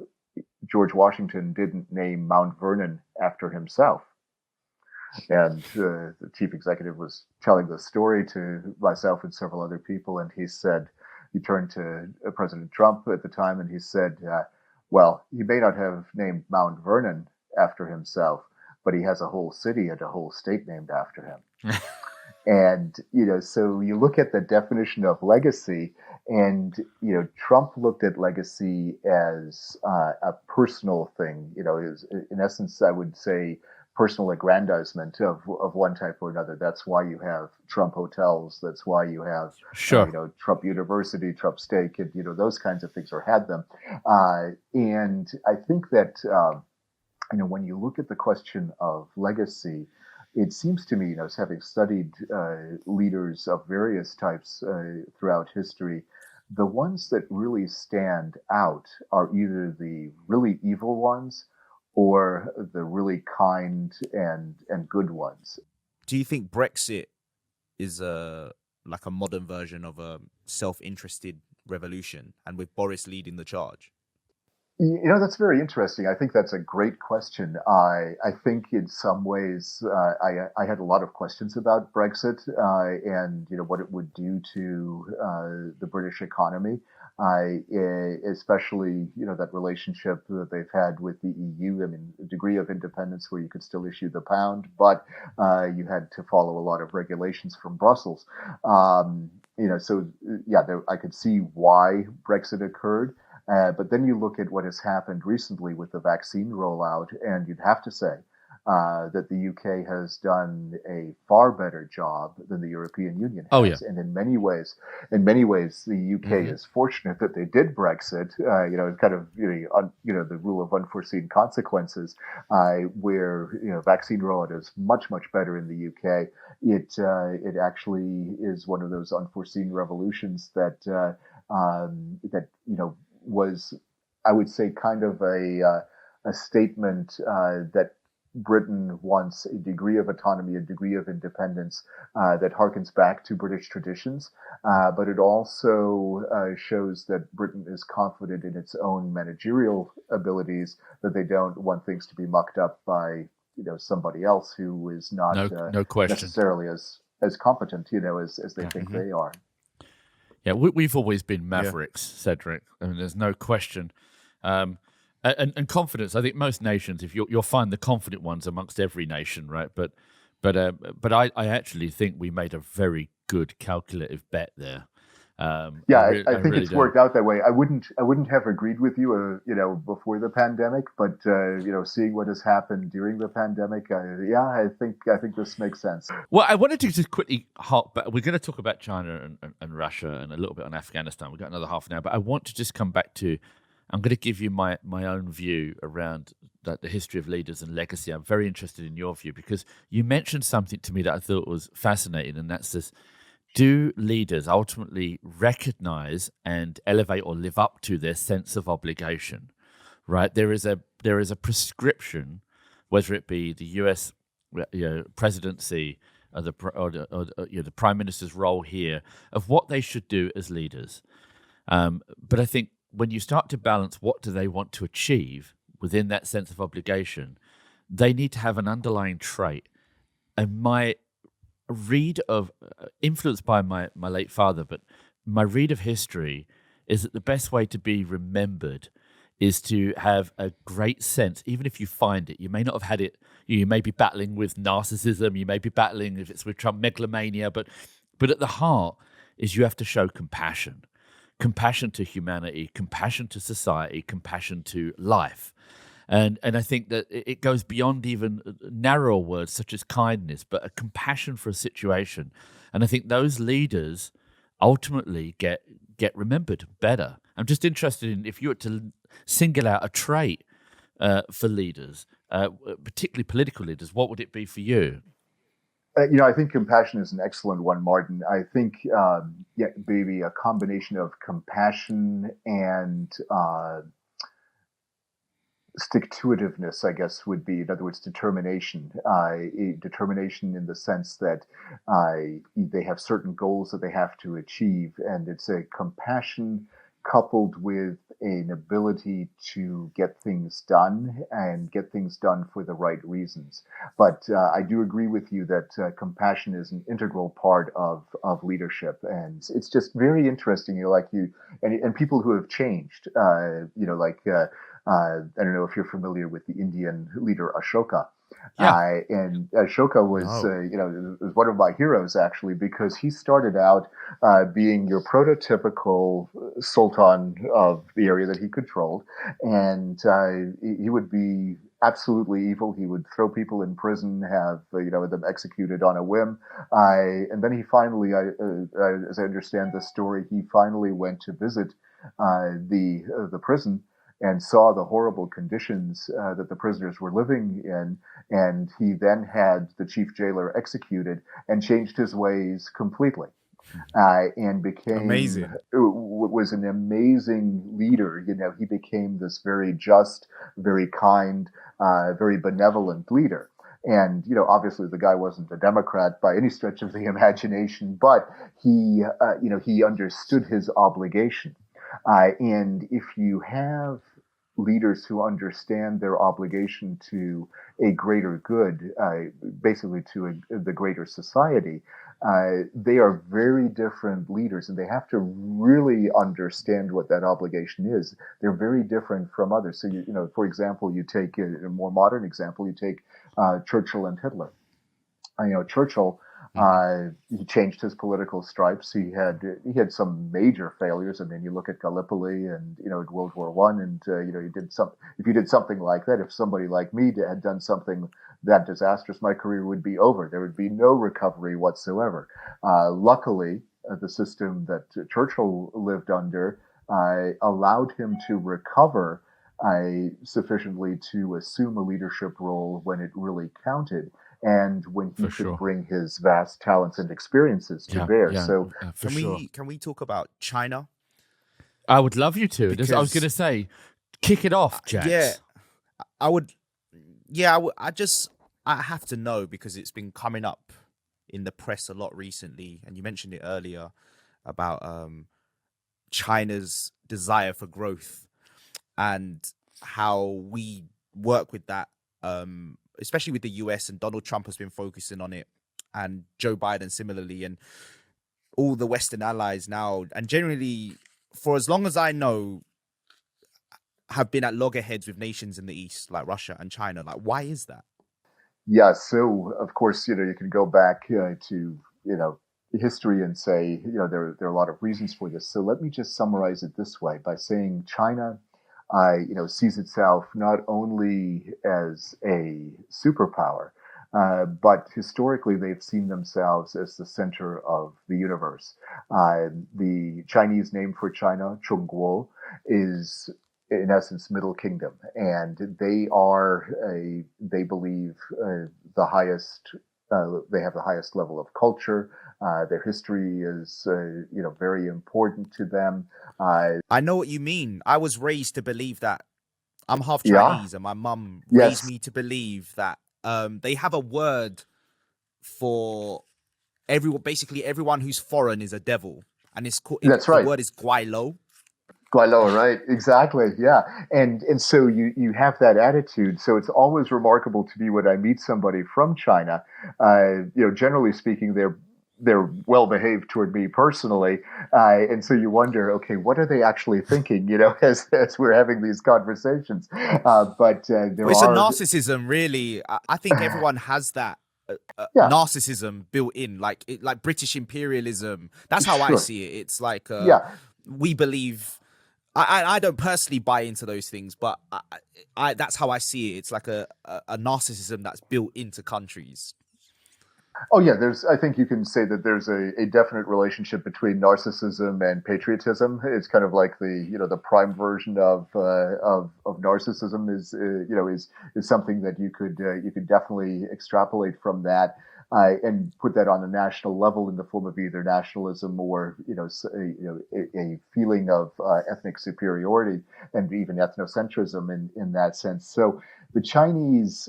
George Washington didn't name Mount Vernon after himself? And the chief executive was telling the story to myself and several other people, and he turned to President Trump at the time, and he said, well, he may not have named Mount Vernon after himself, but he has a whole city and a whole state named after him. And, so you look at the definition of legacy, and, Trump looked at legacy as a personal thing. In essence, I would say personal aggrandizement of one type or another. That's why you have Trump hotels. That's why you have, Sure. Trump University, Trump Steak, and, those kinds of things, or had them. And I think that, when you look at the question of legacy, it seems to me, as having studied leaders of various types throughout history, the ones that really stand out are either the really evil ones or the really kind and good ones. Do you think Brexit is like a modern version of a self-interested revolution, and with Boris leading the charge? That's very interesting. I think that's a great question. I think in some ways, I had a lot of questions about Brexit and what it would do to the British economy. Especially that relationship that they've had with the EU. I mean, a degree of independence where you could still issue the pound, but you had to follow a lot of regulations from Brussels. So yeah, I could see why Brexit occurred. But then you look at what has happened recently with the vaccine rollout, and you'd have to say that the UK has done a far better job than the European Union has. Oh, yeah. And in many ways, the UK is fortunate that they did Brexit. Kind of the rule of unforeseen consequences, where vaccine rollout is much better in the UK. It actually is one of those unforeseen revolutions that was, I would say, kind of a statement that Britain wants a degree of autonomy, a degree of independence that harkens back to British traditions, but it also shows that Britain is confident in its own managerial abilities, that they don't want things to be mucked up by somebody else who is not no question. necessarily as competent as they think they are. Yeah, we've always been mavericks, Cedric. I mean, there's no question. And confidence. I think most nations, if you'll find the confident ones amongst every nation, right? But I actually think we made a very good calculative bet there. I think really it's worked out that way. I wouldn't have agreed with you, before the pandemic, but seeing what has happened during the pandemic, I think this makes sense. Well, I wanted to just quickly hop back. We're going to talk about China and Russia and a little bit on Afghanistan. We've got another half an hour, but I want to just come back to. I'm going to give you my own view around the history of leaders and legacy. I'm very interested in your view because you mentioned something to me that I thought was fascinating, and that's this. Do leaders ultimately recognize and elevate or live up to their sense of obligation? Right? There is a prescription, whether it be the U.S. presidency or the prime minister's role here, of what they should do as leaders. But I think when you start to balance what do they want to achieve within that sense of obligation, they need to have an underlying trait. And my read of, influenced by my late father, but my read of history is that the best way to be remembered is to have a great sense, even if you find it. You may not have had it, you may be battling with narcissism, you may be battling, if it's with Trump, megalomania, but at the heart is you have to show compassion. Compassion to humanity, compassion to society, compassion to life. And I think that it goes beyond even narrower words such as kindness, but a compassion for a situation. And I think those leaders ultimately get remembered better. I'm just interested in if you were to single out a trait for leaders, particularly political leaders, what would it be for you? I think compassion is an excellent one, Martin. I think, maybe a combination of compassion and stick-to-itiveness, I guess, would be, in other words, determination. Determination in the sense that they have certain goals that they have to achieve, and it's a compassion coupled with an ability to get things done and get things done for the right reasons. But I do agree with you that compassion is an integral part of leadership, and it's just very interesting. And people who have changed. I don't know if you're familiar with the Indian leader Ashoka. Yeah. And Ashoka was, was one of my heroes actually, because he started out being your prototypical sultan of the area that he controlled, and he would be absolutely evil. He would throw people in prison, have them executed on a whim, and then he finally, as I understand the story, he finally went to visit the prison and saw the horrible conditions that the prisoners were living in, and he then had the chief jailer executed and changed his ways completely. And became Amazing. was an amazing leader. He became this very just, very kind, very benevolent leader. And obviously, the guy wasn't a Democrat by any stretch of the imagination, but he understood his obligation. And if you have leaders who understand their obligation to a greater good, basically to the greater society, they are very different leaders, and they have to really understand what that obligation is. They're very different from others. So, for example, you take a more modern example, you take Churchill and Hitler. Churchill, he changed his political stripes. He had some major failures. I mean, you look at Gallipoli and in World War One, and you did some. If you did something like that, if somebody like me had done something that disastrous, my career would be over. There would be no recovery whatsoever. Luckily, the system that Churchill lived under allowed him to recover sufficiently to assume a leadership role when it really counted, and when he could bring his vast talents and experiences to bear. So can we talk about China? I would love you to. I was going to say, kick it off, Jax. Yeah, I would. Yeah, I have to know, because it's been coming up in the press a lot recently, and you mentioned it earlier about China's desire for growth and how we work with that, especially with the US, and Donald Trump has been focusing on it, and Joe Biden similarly, and all the Western allies now, and generally, for as long as I know, have been at loggerheads with nations in the East, like Russia and China. Like, why is that? Yeah, so of course, you can go back to history and say there are a lot of reasons for this. So let me just summarize it this way by saying China, sees itself not only as a superpower, but historically they've seen themselves as the center of the universe. The Chinese name for China, Chongguo, is in essence Middle Kingdom, and they believe the highest. They have the highest level of culture. Their history is, very important to them. I know what you mean. I was raised to believe that. I'm half Chinese, and my mum raised me to believe that they have a word for everyone. Basically, everyone who's foreign is a devil, and it's called. That's right. The word is Guailo. Guailo, right? Exactly. Yeah, and so you have that attitude. So it's always remarkable to me when I meet somebody from China. Generally speaking, they're well behaved toward me personally, and so you wonder, okay, what are they actually thinking? As we're having these conversations. But it's a narcissism, really. I think everyone has that. Narcissism built in, like British imperialism. That's how I see it. It's like we believe. I don't personally buy into those things, but I that's how I see it. It's like a narcissism that's built into countries. Oh yeah, I think you can say that there's a definite relationship between narcissism and patriotism. It's kind of like the prime version of narcissism is something that you could definitely extrapolate from that. And put that on a national level in the form of either nationalism or a feeling of ethnic superiority and even ethnocentrism in that sense. So the Chinese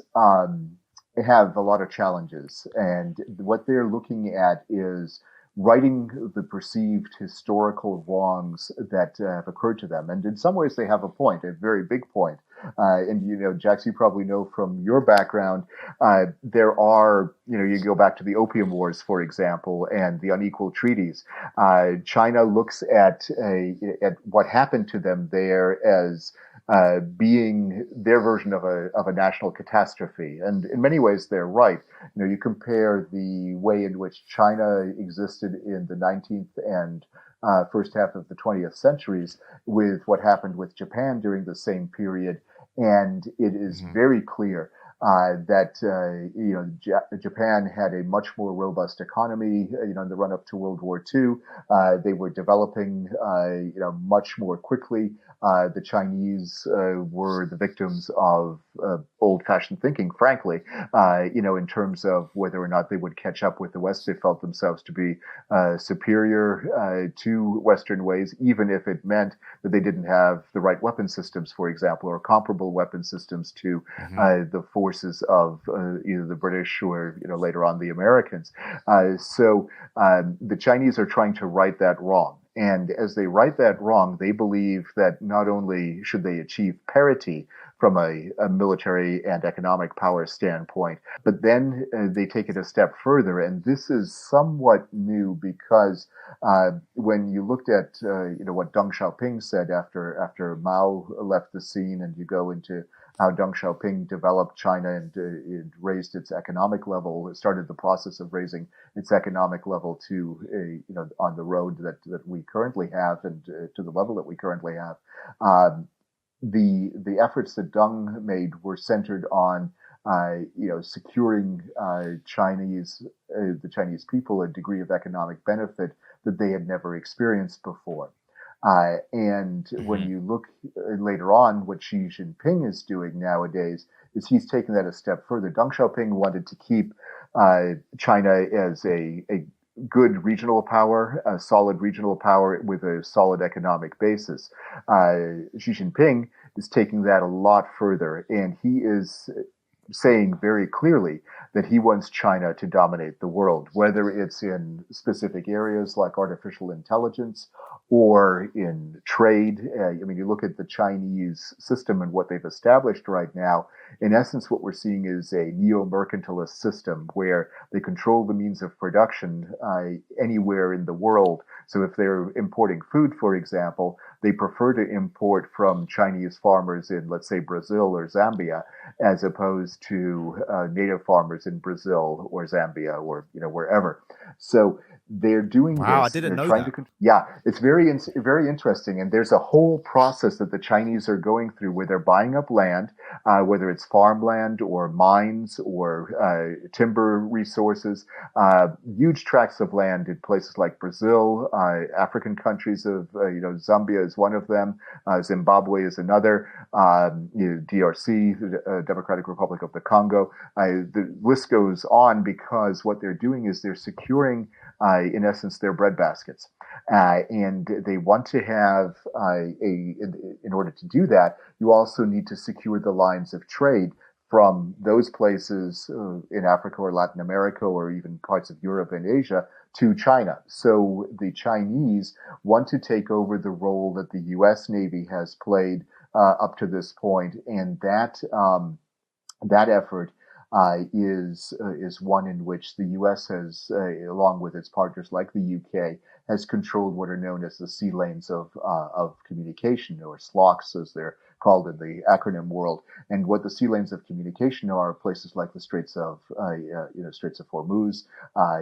have a lot of challenges, and what they're looking at is righting the perceived historical wrongs that have occurred to them. And in some ways, they have a point, a very big point. And, Jax, you probably know from your background, there are, you go back to the Opium Wars, for example, and the unequal treaties. China looks at what happened to them there as being their version of a national catastrophe. And in many ways, they're right. You compare the way in which China existed in the 19th and first half of the 20th centuries with what happened with Japan during the same period, and it is very clear that Japan had a much more robust economy. In the run up to World War II, they were developing much more quickly. The Chinese were the victims of old-fashioned thinking, frankly, in terms of whether or not they would catch up with the West. They felt themselves to be superior to Western ways, even if it meant that they didn't have the right weapon systems, for example, or comparable weapon systems to the forces of either the British or later on the Americans. So the Chinese are trying to right that wrong. And as they right that wrong, they believe that not only should they achieve parity from a military and economic power standpoint, but then they take it a step further. And this is somewhat new because when you looked at what Deng Xiaoping said after Mao left the scene, and you go into how Deng Xiaoping developed China and it raised its economic level, it started the process of raising its economic level to on the road that we currently have and to the level that we currently have. The efforts that Deng made were centered on securing the Chinese people a degree of economic benefit that they had never experienced before. And when you look later on, what Xi Jinping is doing nowadays is he's taking that a step further. Deng Xiaoping wanted to keep China as a good regional power, a solid regional power with a solid economic basis. Xi Jinping is taking that a lot further, and he is saying very clearly that he wants China to dominate the world, whether it's in specific areas like artificial intelligence or in trade. You look at the Chinese system and what they've established right now. In essence, what we're seeing is a neo-mercantilist system where they control the means of production anywhere in the world. So if they're importing food, for example, they prefer to import from Chinese farmers in, let's say, Brazil or Zambia, as opposed to native farmers in Brazil or Zambia or wherever. So they're doing this. I didn't know that. Yeah, it's very interesting. And there's a whole process that the Chinese are going through where they're buying up land, whether it's farmland or mines or timber resources, huge tracts of land in places like Brazil, African countries of, Zambia is one of them, Zimbabwe is another, DRC, the Democratic Republic of the Congo. The list goes on because what they're doing is they're securing in essence, their breadbaskets. And they want to have in order to do that, you also need to secure the lines of trade from those places in Africa or Latin America or even parts of Europe and Asia to China. So the Chinese want to take over the role that the U.S. Navy has played up to this point, and that effort is one in which the U.S. has, along with its partners like the U.K., has controlled what are known as the sea lanes of communication, or SLOCs, as they're called in the acronym world. And what the sea lanes of communication are places like the Straits of Hormuz.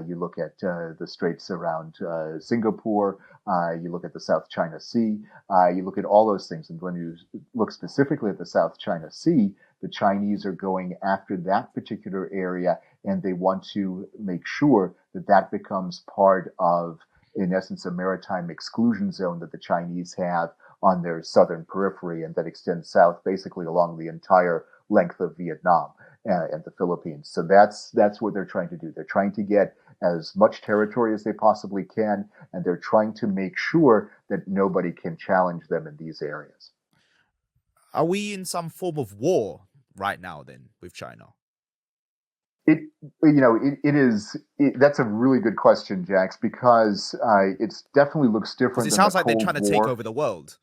You look at the straits around Singapore. You look at the South China Sea. You look at all those things. And when you look specifically at the South China Sea, the Chinese are going after that particular area, and they want to make sure that that becomes part of, in essence, a maritime exclusion zone that the Chinese have on their southern periphery, and that extends south basically along the entire length of Vietnam and the Philippines. So that's what they're trying to do. They're trying to get as much territory as they possibly can, and they're trying to make sure that nobody can challenge them in these areas. Are we in some form of war right now then with China? That's a really good question, Jax, because it definitely looks different. Because it sounds like they're trying to take over the world.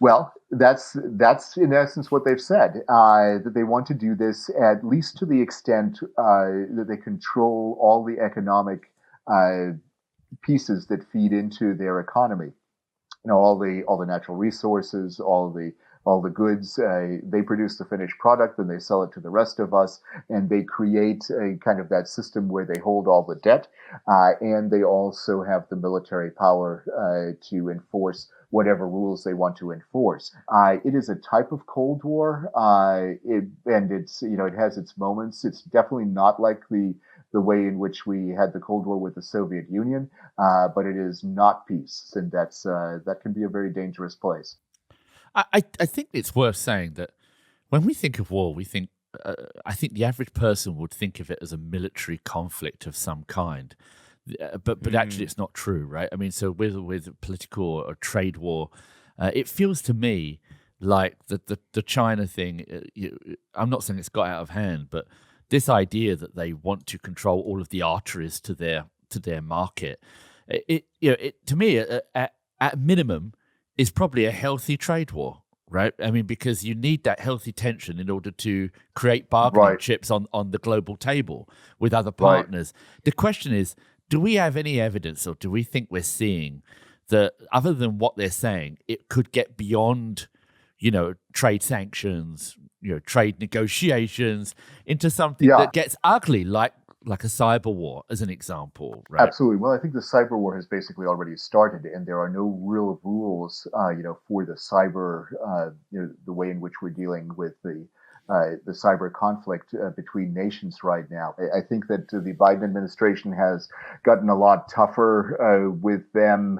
Well, that's in essence what they've said, that they want to do this at least to the extent that they control all the economic pieces that feed into their economy. All the natural resources, all all the goods. They produce the finished product, then they sell it to the rest of us, and they create a kind of that system where they hold all the debt, and they also have the military power to enforce whatever rules they want to enforce. It is a type of Cold War, and it's, it has its moments. It's definitely not like the way in which we had the Cold War with the Soviet Union, but it is not peace, and that can be a very dangerous place. I think it's worth saying that when we think of war, we think I think the average person would think of it as a military conflict of some kind. But actually, it's not true, right? I mean, so with political or trade war, it feels to me like the China thing. I'm not saying it's got out of hand, but this idea that they want to control all of the arteries to their market, it to me at minimum is probably a healthy trade war, right? I mean, because you need that healthy tension in order to create bargaining chips on the global table with other partners. Right. The question is, do we have any evidence, or do we think we're seeing that, other than what they're saying, it could get beyond, trade sanctions, trade negotiations, into something that gets ugly, like a cyber war, as an example, right? Absolutely. Well, I think the cyber war has basically already started, and there are no real rules, for the cyber, the way in which we're dealing with the cyber conflict between nations right now. I think that the Biden administration has gotten a lot tougher with them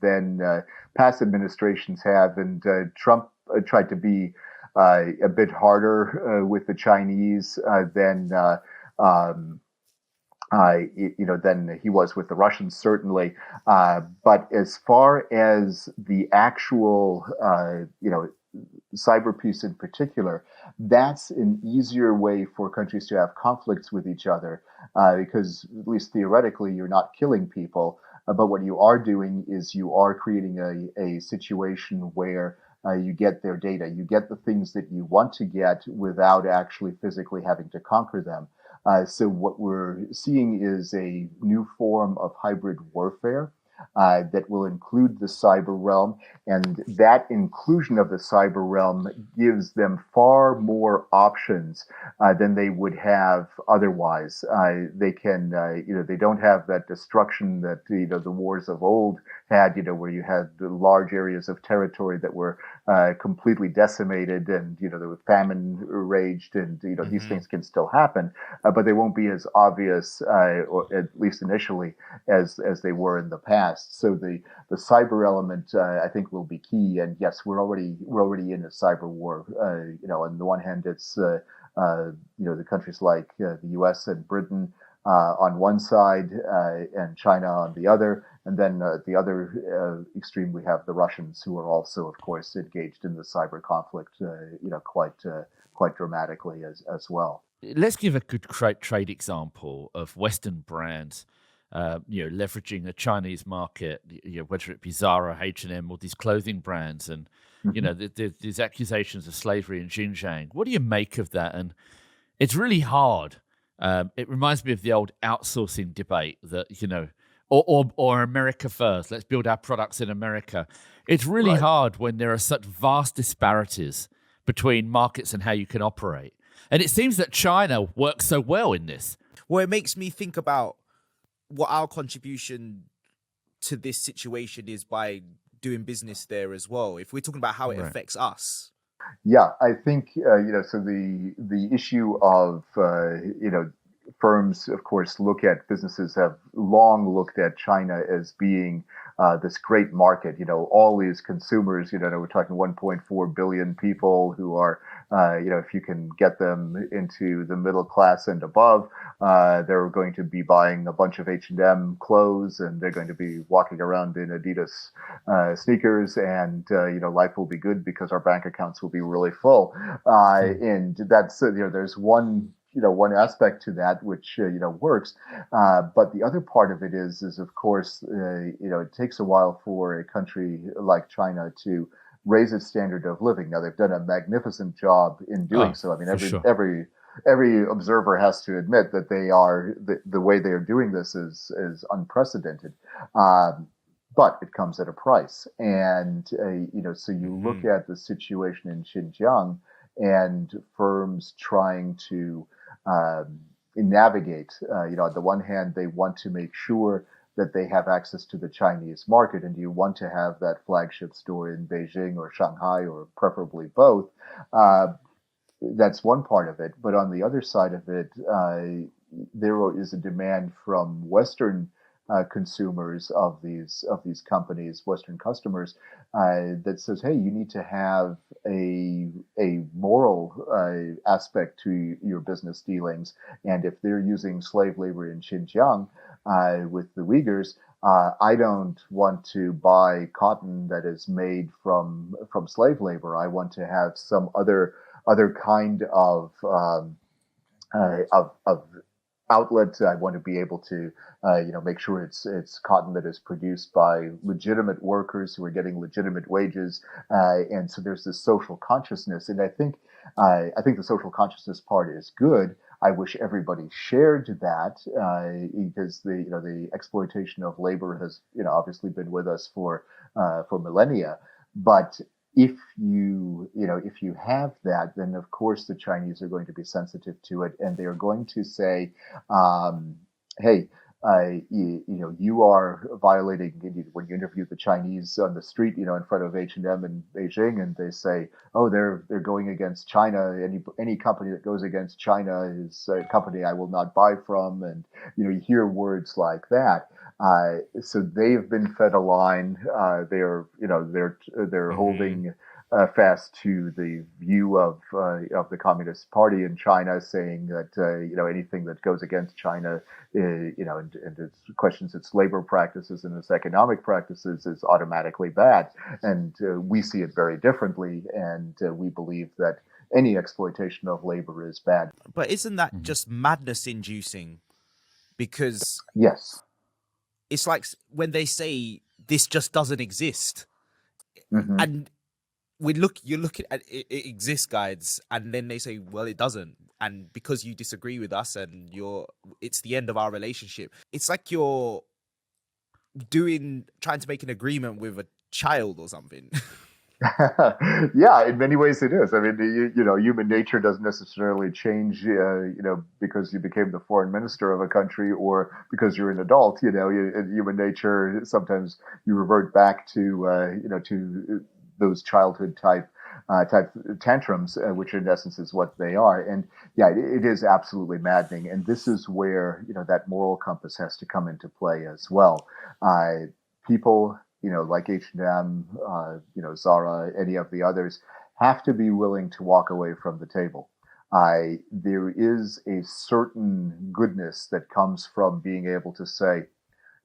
than past administrations have, and Trump tried to be a bit harder with the Chinese than he was with the Russians, certainly. But as far as the actual, cyber peace in particular, that's an easier way for countries to have conflicts with each other, because at least theoretically, you're not killing people. But what you are doing is you are creating a situation where you get their data, you get the things that you want to get without actually physically having to conquer them. So what we're seeing is a new form of hybrid warfare that will include the cyber realm, and that inclusion of the cyber realm gives them far more options than they would have otherwise. They can, they don't have that destruction that the wars of old had, where you had the large areas of territory that were completely decimated, and there was famine raged, and these things can still happen, but they won't be as obvious, or at least initially, as they were in the past. So the cyber element, I think, will be key. And yes, we're already in a cyber war. On the one hand, it's the countries like the U.S. and Britain on one side, and China on the other. And then at the other extreme, we have the Russians, who are also, of course, engaged in the cyber conflict, quite dramatically as well. Let's give a good trade example of Western brands, leveraging the Chinese market, whether it be Zara, H&M, or these clothing brands, and these accusations of slavery in Xinjiang. What do you make of that? And it's really hard. It reminds me of the old outsourcing debate that or America first. Let's build our products in America. It's really hard when there are such vast disparities between markets and how you can operate. And it seems that China works so well in this. Well, it makes me think about what our contribution to this situation is by doing business there as well, if we're talking about how it affects us. Yeah, I think, so the issue of, firms, of course, businesses have long looked at China as being this great market. All these consumers, we're talking 1.4 billion people who are, if you can get them into the middle class and above, they're going to be buying a bunch of H&M clothes, and they're going to be walking around in Adidas sneakers, and, life will be good because our bank accounts will be really full. And that's, there's one aspect to that which works, but the other part of it is of course it takes a while for a country like China to raise its standard of living. Now, they've done a magnificent job in doing so. I mean, every observer has to admit that they are the way they are doing this is unprecedented. but it comes at a price. And so you look Hmm. at the situation in Xinjiang and firms trying to navigate. On the one hand, they want to make sure that they have access to the Chinese market, and you want to have that flagship store in Beijing or Shanghai or preferably both. Uh, that's one part of it. But on the other side of it, there is a demand from Western consumers of these companies, Western customers, that says, "Hey, you need to have a moral aspect to your business dealings, and if they're using slave labor in Xinjiang with the Uyghurs." I don't want to buy cotton that is made from slave labor. I want to have some other kind of outlet. I want to be able to, make sure it's cotton that is produced by legitimate workers who are getting legitimate wages, and so there's this social consciousness, and I think the social consciousness part is good. I wish everybody shared that because the exploitation of labor has obviously been with us for millennia, but if you have that, then of course the Chinese are going to be sensitive to it, and they are going to say, "Hey, you are violating." When you interview the Chinese on the street, in front of H&M in Beijing, and they say, "Oh, they're going against China. Any company that goes against China is a company I will not buy from," and you hear words like that. So they've been fed a line. They're Hmm. holding fast to the view of the Communist Party in China, saying that anything that goes against China, and it questions its labor practices and its economic practices is automatically bad. And we see it very differently, and we believe that any exploitation of labor is bad. But isn't that Mhm. just madness inducing? Because Yes. it's like when they say this just doesn't exist, Hmm. and you're looking at it exists guides, and then they say, well, it doesn't, and because you disagree with us and it's the end of our relationship. It's like you're trying to make an agreement with a child or something. Yeah, in many ways it is. I mean, human nature doesn't necessarily change, because you became the foreign minister of a country or because you're an adult. In human nature, sometimes you revert back to those childhood type tantrums, which in essence is what they are. And yeah, it is absolutely maddening. And this is where that moral compass has to come into play as well. People, like H&M, Zara, any of the others, have to be willing to walk away from the table. There is a certain goodness that comes from being able to say,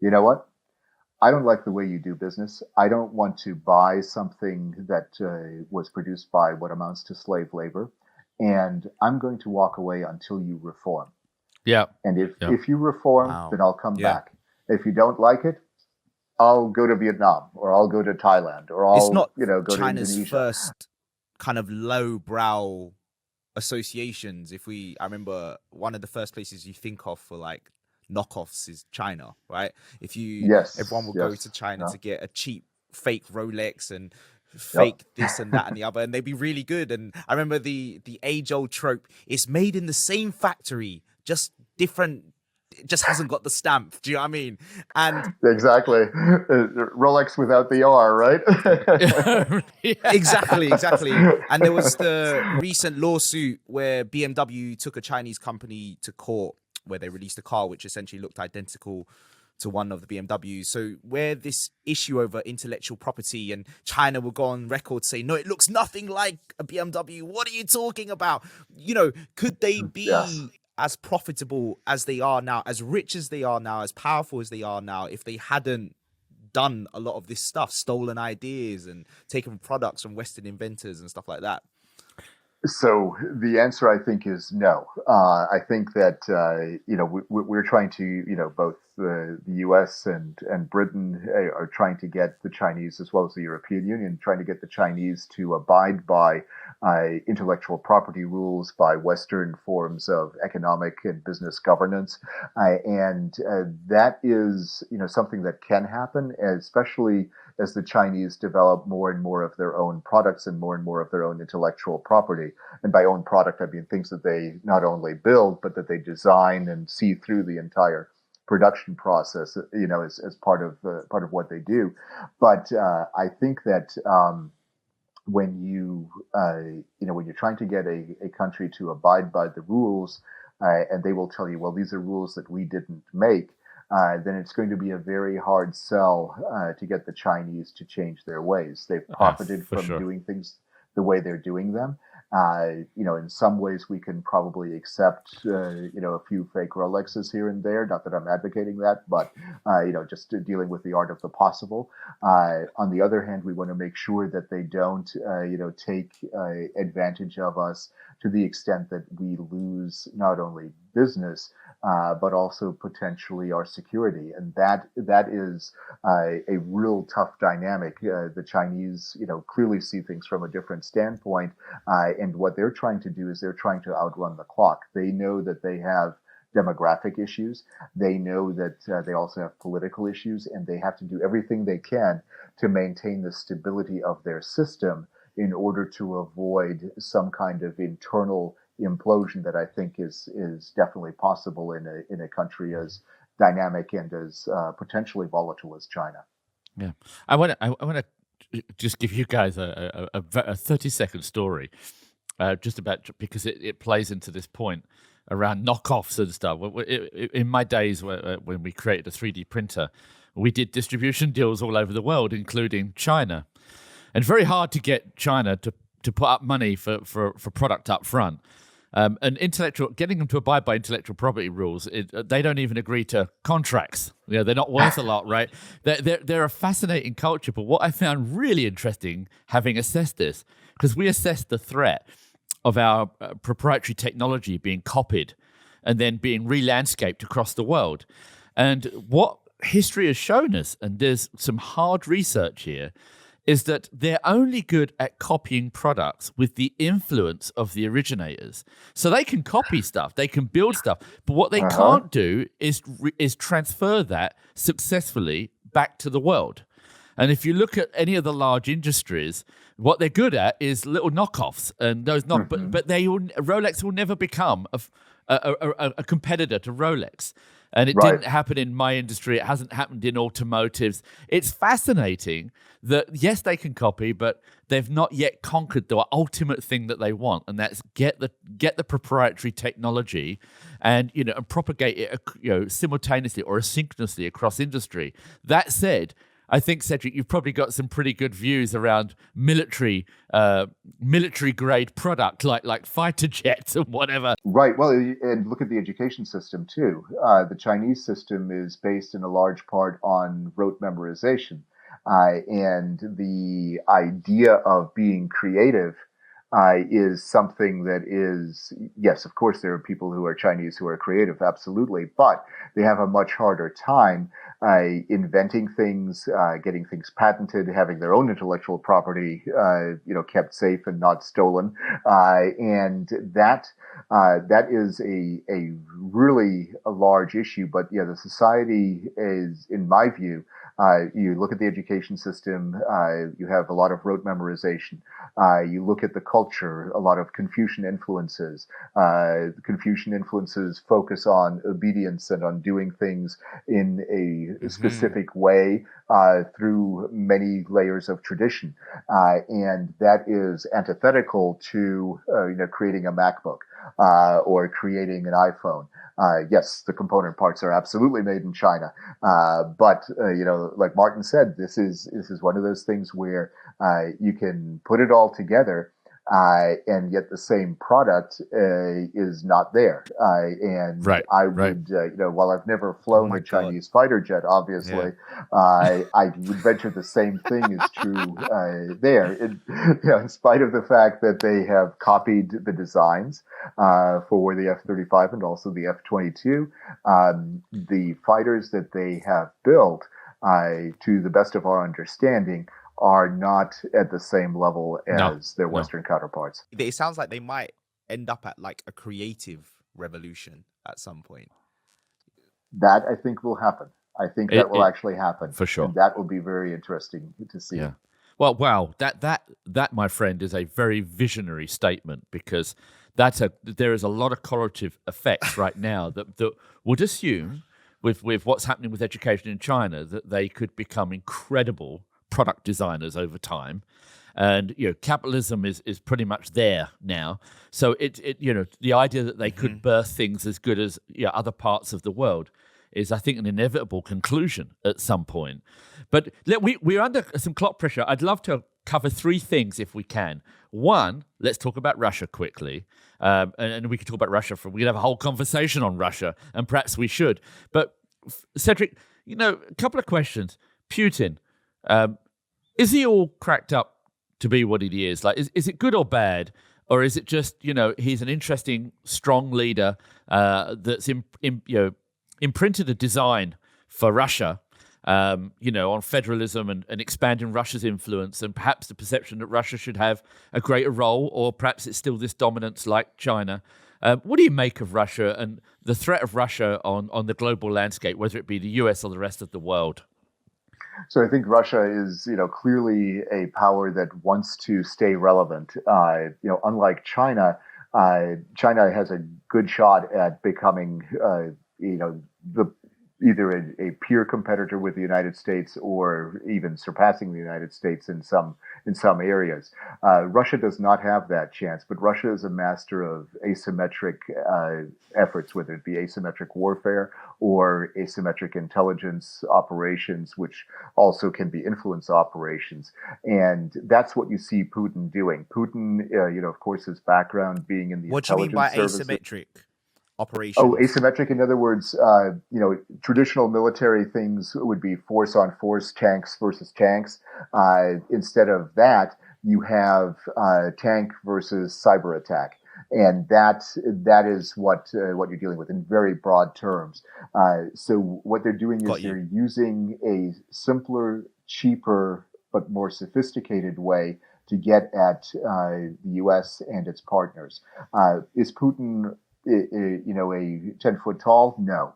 you know what? I don't like the way you do business. I don't want to buy something that was produced by what amounts to slave labor, and I'm going to walk away until you reform. Yeah. And if Yeah. if you reform, Wow. then I'll come Yeah. back. If you don't like it, I'll go to Vietnam, or I'll go to Thailand, or It's I'll not go to China's Indonesia. first kind of lowbrow associations. I remember one of the first places you think of for like knockoffs is China, right? Everyone Yes, will go to yes, China yeah, to get a cheap fake Rolex and yep. fake this and that and the other, and they'd be really good. And I remember the age old trope: it's made in the same factory, just different. It just hasn't got the stamp. Do you know what I mean? And Exactly. Rolex without the R, right? Yeah. exactly, exactly. And there was the recent lawsuit where BMW took a Chinese company to court where they released a car which essentially looked identical to one of the BMWs. So where this issue over intellectual property, and China will go on record say, no, it looks nothing like a BMW. What are you talking about? Could they Yes. be as profitable as they are now, as rich as they are now, as powerful as they are now, if they hadn't done a lot of this stuff, stolen ideas and taken products from Western inventors and stuff like that? So the answer, I think, is no. I think that we're trying to, both the U.S. and Britain are trying to get the Chinese, as well as the European Union, trying to get the Chinese to abide by intellectual property rules, by Western forms of economic and business governance. And that is, something that can happen, especially as the Chinese develop more and more of their own products and more of their own intellectual property. And by own product, I mean things that they not only build, but that they design and see through the entire production process, as part of what they do. But I think that when when you're trying to get a country to abide by the rules, and they will tell you, well, these are rules that we didn't make, then it's going to be a very hard sell to get the Chinese to change their ways. They've profited from doing things the way they're doing them. In some ways we can probably accept, a few fake Rolexes here and there. Not that I'm advocating that, but, just dealing with the art of the possible. On the other hand, we want to make sure that they don't, take advantage of us to the extent that we lose not only business, but also potentially our security. And that is a real tough dynamic. The Chinese, clearly see things from a different standpoint. And what they're trying to do is they're trying to outrun the clock. They know that they have demographic issues. They know that they also have political issues, and they have to do everything they can to maintain the stability of their system in order to avoid some kind of internal implosion that I think is definitely possible in a country as dynamic and as potentially volatile as China. Yeah, I want to just give you guys a 30-second story, just about, because it plays into this point around knockoffs and stuff. In my days when we created a 3D printer, we did distribution deals all over the world, including China, and very hard to get China to put up money for product up front. And getting them to abide by intellectual property rules, they don't even agree to contracts. They're not worth a lot, right? They're a fascinating culture. But what I found really interesting, having assessed this, because we assessed the threat of our proprietary technology being copied and then being re-landscaped across the world. And what history has shown us, and there's some hard research here, is that they're only good at copying products with the influence of the originators. So they can copy stuff, they can build stuff, but what they can't do is transfer that successfully back to the world. And if you look at any of the large industries, what they're good at is little knockoffs, and those but Rolex will never become a competitor to Rolex. And it didn't happen in my industry. It hasn't happened in automotives. It's fascinating that, yes, they can copy, but they've not yet conquered the ultimate thing that they want, and that's get the proprietary technology and and propagate it simultaneously or asynchronously across industry. That said, I think, Cedric, you've probably got some pretty good views around military grade product like fighter jets and whatever. Right. Well, and look at the education system too. The Chinese system is based in a large part on rote memorization, and the idea of being creative is something that is, yes, of course, there are people who are Chinese who are creative, absolutely, but they have a much harder time inventing things, getting things patented, having their own intellectual property, kept safe and not stolen, and that is a really a large issue. But yeah, the society is, in my view, you look at the education system, you have a lot of rote memorization. You look at the culture, a lot of Confucian influences. Confucian influences focus on obedience and on doing things in a specific way through many layers of tradition. And that is antithetical to creating a MacBook or creating an iPhone. Yes, the component parts are absolutely made in China, but like Martin said, this is one of those things where you can put it all together, and yet the same product is not there. And I would, while I've never flown a Chinese fighter jet, obviously, I would venture the same thing is true there. In spite of the fact that they have copied the designs for the F-35 and also the F-22, the fighters that they have built, to the best of our understanding, are not at the same level No, as their no. Western counterparts. It sounds like they might end up at like a creative revolution at some point. That I think will happen. I think that will actually happen for sure. and that will be very interesting to see. Yeah. Well, wow, that, my friend, is a very visionary statement, because there is a lot of correlative effects right now that would assume with what's happening with education in China that they could become incredible product designers over time. And capitalism is pretty much there now. So the idea that they could birth things as good as other parts of the world is, I think, an inevitable conclusion at some point. But we're under some clock pressure. I'd love to cover three things if we can. One, let's talk about Russia quickly. And we could talk about Russia we could have a whole conversation on Russia, and perhaps we should. But Cedric, a couple of questions. Putin, is he all cracked up to be what he is? Like, is it good or bad? Or is it just, he's an interesting, strong leader that's imprinted a design for Russia, on federalism and expanding Russia's influence, and perhaps the perception that Russia should have a greater role, or perhaps it's still this dominance like China. What do you make of Russia and the threat of Russia on the global landscape, whether it be the US or the rest of the world? So I think Russia is, clearly a power that wants to stay relevant. Unlike China, China has a good shot at becoming, either a peer competitor with the United States or even surpassing the United States in some areas. Russia does not have that chance, but Russia is a master of asymmetric efforts, whether it be asymmetric warfare or asymmetric intelligence operations, which also can be influence operations. And that's what you see Putin doing. Putin, of course, his background being in the What do you mean by services. Asymmetric operations? Oh, asymmetric. In other words, traditional military things would be force on force, tanks versus tanks. Instead of that, you have tank versus cyber attack. And that is what you're dealing with in very broad terms. So what they're doing is they're using a simpler, cheaper, but more sophisticated way to get at the U.S. and its partners. Is Putin a 10-foot tall? No.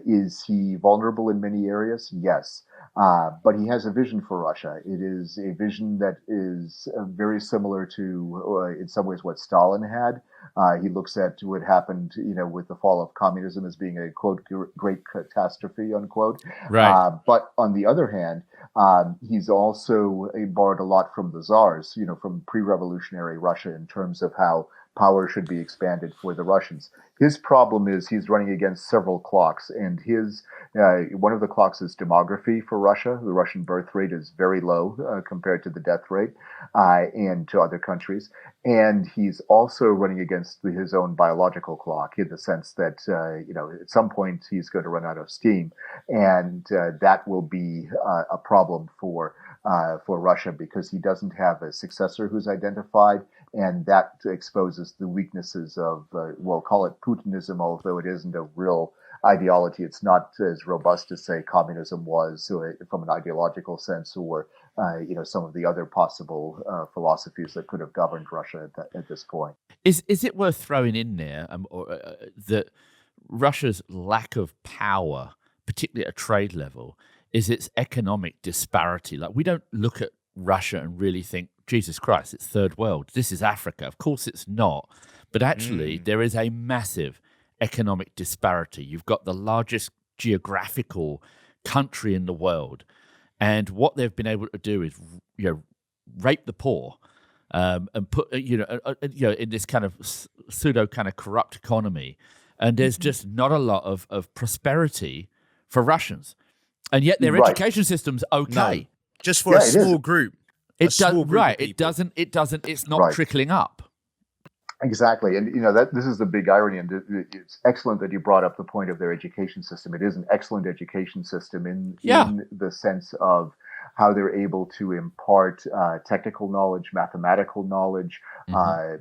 Is he vulnerable in many areas? Yes. But he has a vision for Russia. It is a vision that is very similar to, in some ways, what Stalin had. He looks at what happened, with the fall of communism as being a, quote, great catastrophe, unquote. Right. But on the other hand, he's also borrowed a lot from the czars, from pre-revolutionary Russia in terms of how power should be expanded for the Russians. His problem is he's running against several clocks, and one of the clocks is demography for Russia. The Russian birth rate is very low compared to the death rate and to other countries. And he's also running against his own biological clock, in the sense that at some point he's going to run out of steam, and that will be a problem for Russia, because he doesn't have a successor who's identified, and that exposes the weaknesses of, we'll call it Putinism, although it isn't a real ideology. It's not as robust as, say, communism was from an ideological sense, or some of the other possible philosophies that could have governed Russia at this point. Is it worth throwing in there that Russia's lack of power, particularly at a trade level, is its economic disparity? Like, we don't look at Russia and really think, Jesus Christ, it's third world. This is Africa. Of course it's not. But actually, there is a massive economic disparity. You've got the largest geographical country in the world. And what they've been able to do is, rape the poor and put, in this kind of pseudo kind of corrupt economy. And there's just not a lot of prosperity for Russians. And yet their education system's okay. No, just for a small group. It does, right? It doesn't. It's not trickling up. Exactly, and this is the big irony, and it's excellent that you brought up the point of their education system. It is an excellent education system in the sense of how they're able to impart technical knowledge, mathematical knowledge,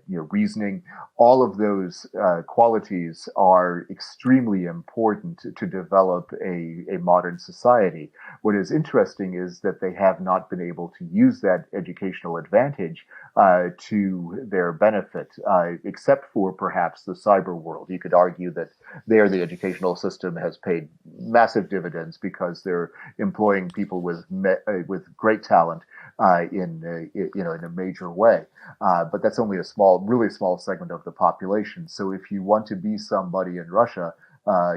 reasoning. All of those qualities are extremely important to develop a modern society. What is interesting is that they have not been able to use that educational advantage to their benefit, except for perhaps the cyber world. You could argue that there the educational system has paid massive dividends because they're employing people with great talent in a major way. But that's only a really small segment of the population. So if you want to be somebody in Russia,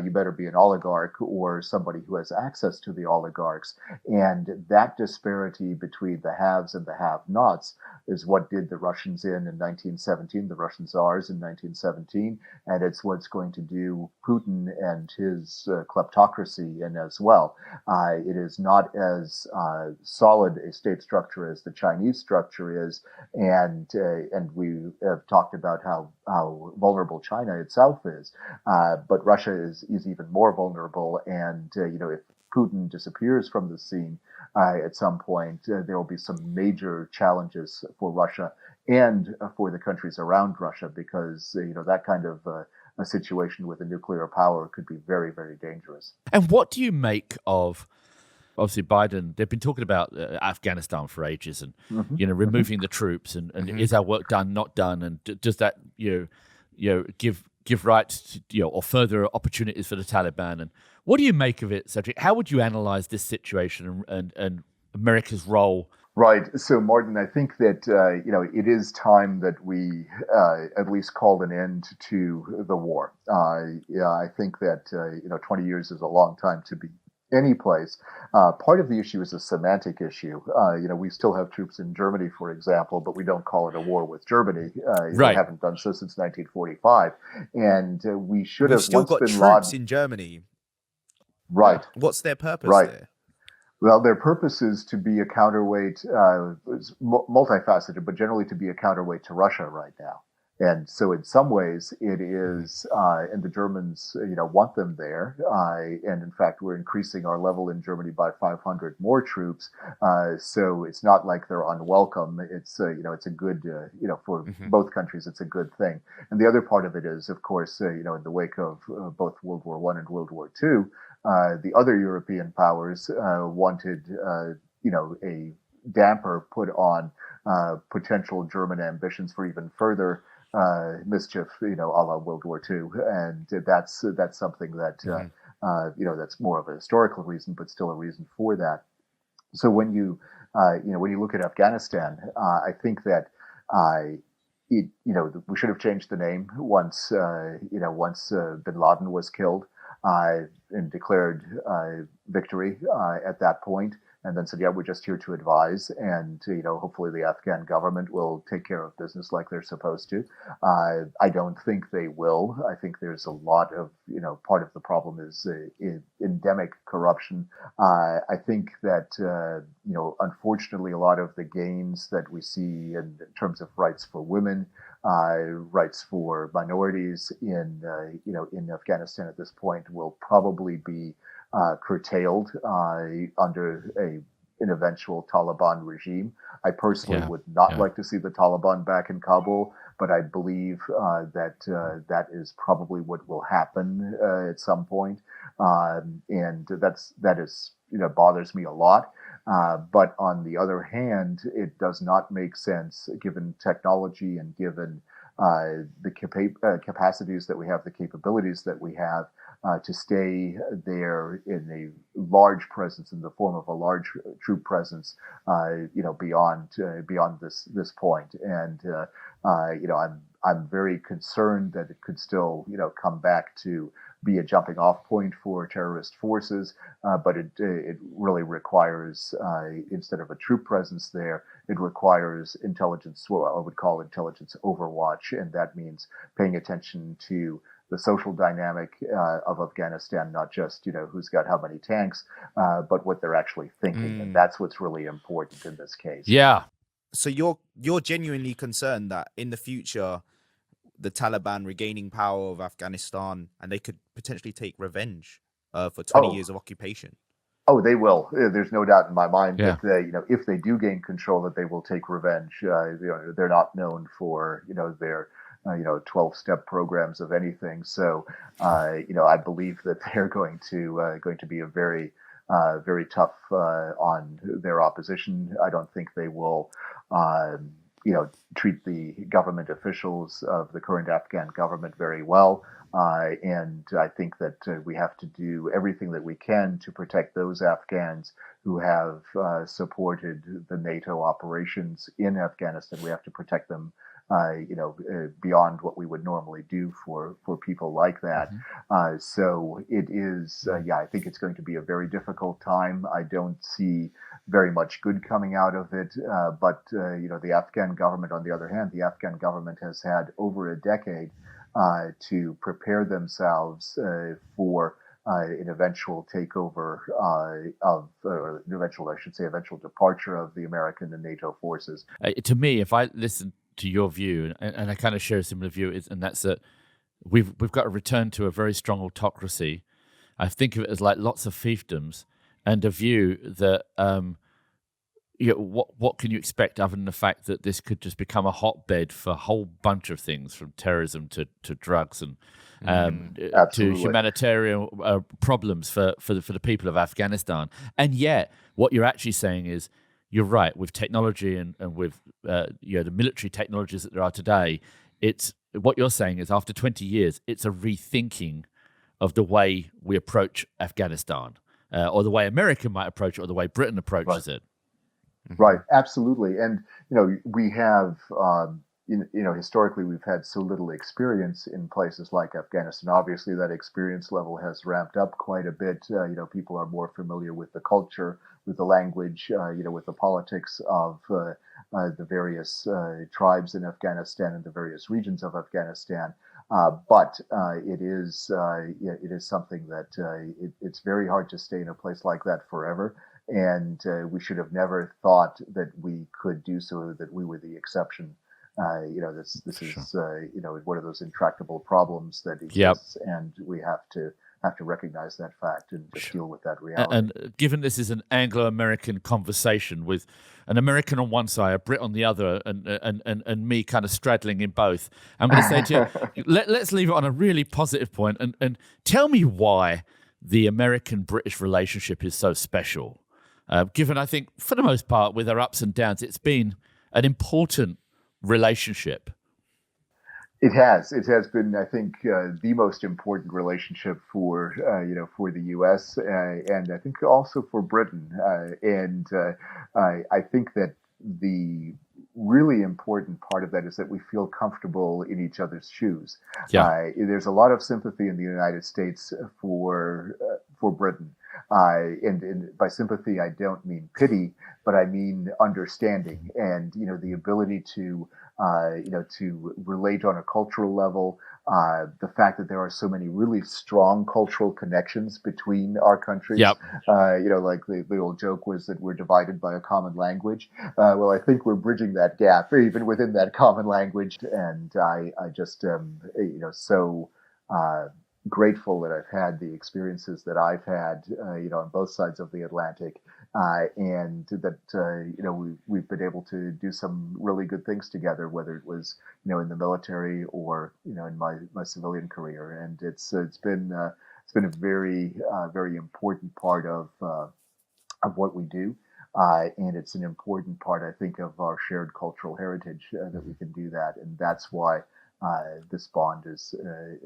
you better be an oligarch or somebody who has access to the oligarchs. And that disparity between the haves and the have-nots is what did the Russians in 1917, the Russian Tsars in 1917, and it's what's going to do Putin and his kleptocracy in as well. It is not as solid a state structure as the Chinese structure is, and we have talked about how vulnerable China itself is, but Russia is even more vulnerable, and if Putin disappears from the scene at some point, there will be some major challenges for Russia and for the countries around Russia, because that kind of a situation with a nuclear power could be very, very dangerous. And what do you make of, obviously, Biden? They've been talking about Afghanistan for ages, and removing the troops, and is our work done, not done, and does that give rights to, or further opportunities for the Taliban? And what do you make of it, Cedric? How would you analyze this situation and America's role? Right. So, Martin, I think that, it is time that we at least called an end to the war. I think that, 20 years is a long time to be any place. Part of the issue is a semantic issue. We still have troops in Germany, for example, but we don't call it a war with Germany. Right. We haven't done so since 1945. And we should have still once got bin troops Laden. in Germany. Right. What's their purpose there? Well, their purpose is to be a counterweight, it's multifaceted, but generally to be a counterweight to Russia right now. And so in some ways it is, and the Germans, want them there. And in fact, we're increasing our level in Germany by 500 more troops. So it's not like they're unwelcome. It's, it's a good, for both countries, it's a good thing. And the other part of it is, of course, in the wake of both World War I and World War II, the other European powers wanted, a damper put on potential German ambitions for even further mischief, a la World War II, and that's something that that's more of a historical reason, but still a reason for that. So when you look at Afghanistan, I think that we should have changed the name once bin Laden was killed and declared victory at that point. And then said, yeah, we're just here to advise. And, hopefully the Afghan government will take care of business like they're supposed to. I don't think they will. I think there's a lot of, part of the problem is endemic corruption. I think that, unfortunately, a lot of the gains that we see in terms of rights for women, rights for minorities in Afghanistan at this point will probably be curtailed under an eventual Taliban regime. I personally would not like to see the Taliban back in Kabul, but I believe that is probably what will happen at some point, and that is bothers me a lot. But on the other hand, it does not make sense given technology and given the capacities that we have, the capabilities that we have, to stay there in a large presence in the form of a large troop presence, beyond this point. And I'm very concerned that it could still come back to be a jumping off point for terrorist forces, but it really requires, instead of a troop presence there, it requires intelligence, what I would call intelligence overwatch, and that means paying attention to the social dynamic of Afghanistan, not just who's got how many tanks, but what they're actually thinking, and that's what's really important in this case. Yeah. So you're genuinely concerned that in the future, the Taliban regaining power of Afghanistan, and they could potentially take revenge for 20 years of occupation? Oh, they will. There's no doubt in my mind Yeah. that if they do gain control, that they will take revenge. They're not known for their 12-step programs of anything. So I believe that they're going to be a very tough on their opposition. I don't think they will treat the government officials of the current Afghan government very well. And I think that we have to do everything that we can to protect those Afghans who have supported the NATO operations in Afghanistan. We have to protect them, beyond what we would normally do for people like that. So it is, I think it's going to be a very difficult time. I don't see very much good coming out of it. But the Afghan government, on the other hand, the Afghan government has had over a decade to prepare themselves for an eventual takeover eventual departure of the American and NATO forces. To me, if I listen to your view, and I kind of share a similar view, and that's that we've got to return to a very strong autocracy. I think of it as like lots of fiefdoms, and a view that what can you expect other than the fact that this could just become a hotbed for a whole bunch of things, from terrorism to drugs and to humanitarian problems for the people of Afghanistan. And yet, what you're actually saying is, you're right, with technology and with the military technologies that there are today, it's what you're saying is after 20 years, it's a rethinking of the way we approach Afghanistan, or the way America might approach it, or the way Britain approaches it. Right, absolutely. And, we have, historically we've had so little experience in places like Afghanistan. Obviously, that experience level has ramped up quite a bit. People are more familiar with the culture, with the language, with the politics of the various tribes in Afghanistan and the various regions of Afghanistan. But it is something that it's very hard to stay in a place like that forever. And we should have never thought that we could do so, that we were the exception. This is one of those intractable problems that exists, and we have to recognize that fact and just deal with that reality. And given this is an Anglo-American conversation with an American on one side, a Brit on the other, and me kind of straddling in both, I'm going to say to you, let's leave it on a really positive point, and tell me why the American-British relationship is so special. Given, I think, for the most part, with our ups and downs, it's been an important relationship. It has been, I think, the most important relationship for the U.S. And I think also for Britain. And I think that the really important part of that is that we feel comfortable in each other's shoes. There's a lot of sympathy in the United States for Britain. And by sympathy, I don't mean pity, but I mean understanding, and the ability to relate on a cultural level. The fact that there are so many really strong cultural connections between our countries. Like the old joke was that we're divided by a common language. Well, I think we're bridging that gap even within that common language, and I just so grateful that I've had the experiences that I've had, on both sides of the Atlantic, and that we've been able to do some really good things together, whether it was in the military or in my civilian career, and it's been a very very important part of what we do. And it's an important part, I think, of our shared cultural heritage that we can do that, and that's why this bond is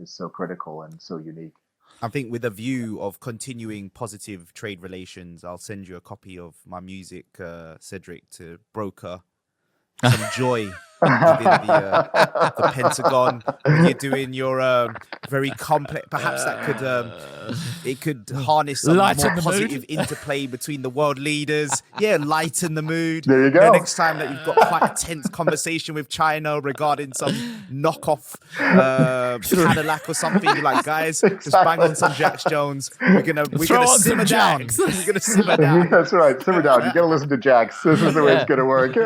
so critical and so unique. I think with a view of continuing positive trade relations, I'll send you a copy of my music, Cedric, to broker some joy within the Pentagon when you're doing your very complex. Perhaps that could harness some more positive interplay between the world leaders. Yeah, lighten the mood. There you go. Next time that you've got quite a tense conversation with China regarding some knockoff Cadillac or something, you're like, guys, just bang on some Jax Jones. We're gonna simmer down. We're gonna simmer down. That's right, simmer down. You gotta listen to Jax. This is the way it's gonna work.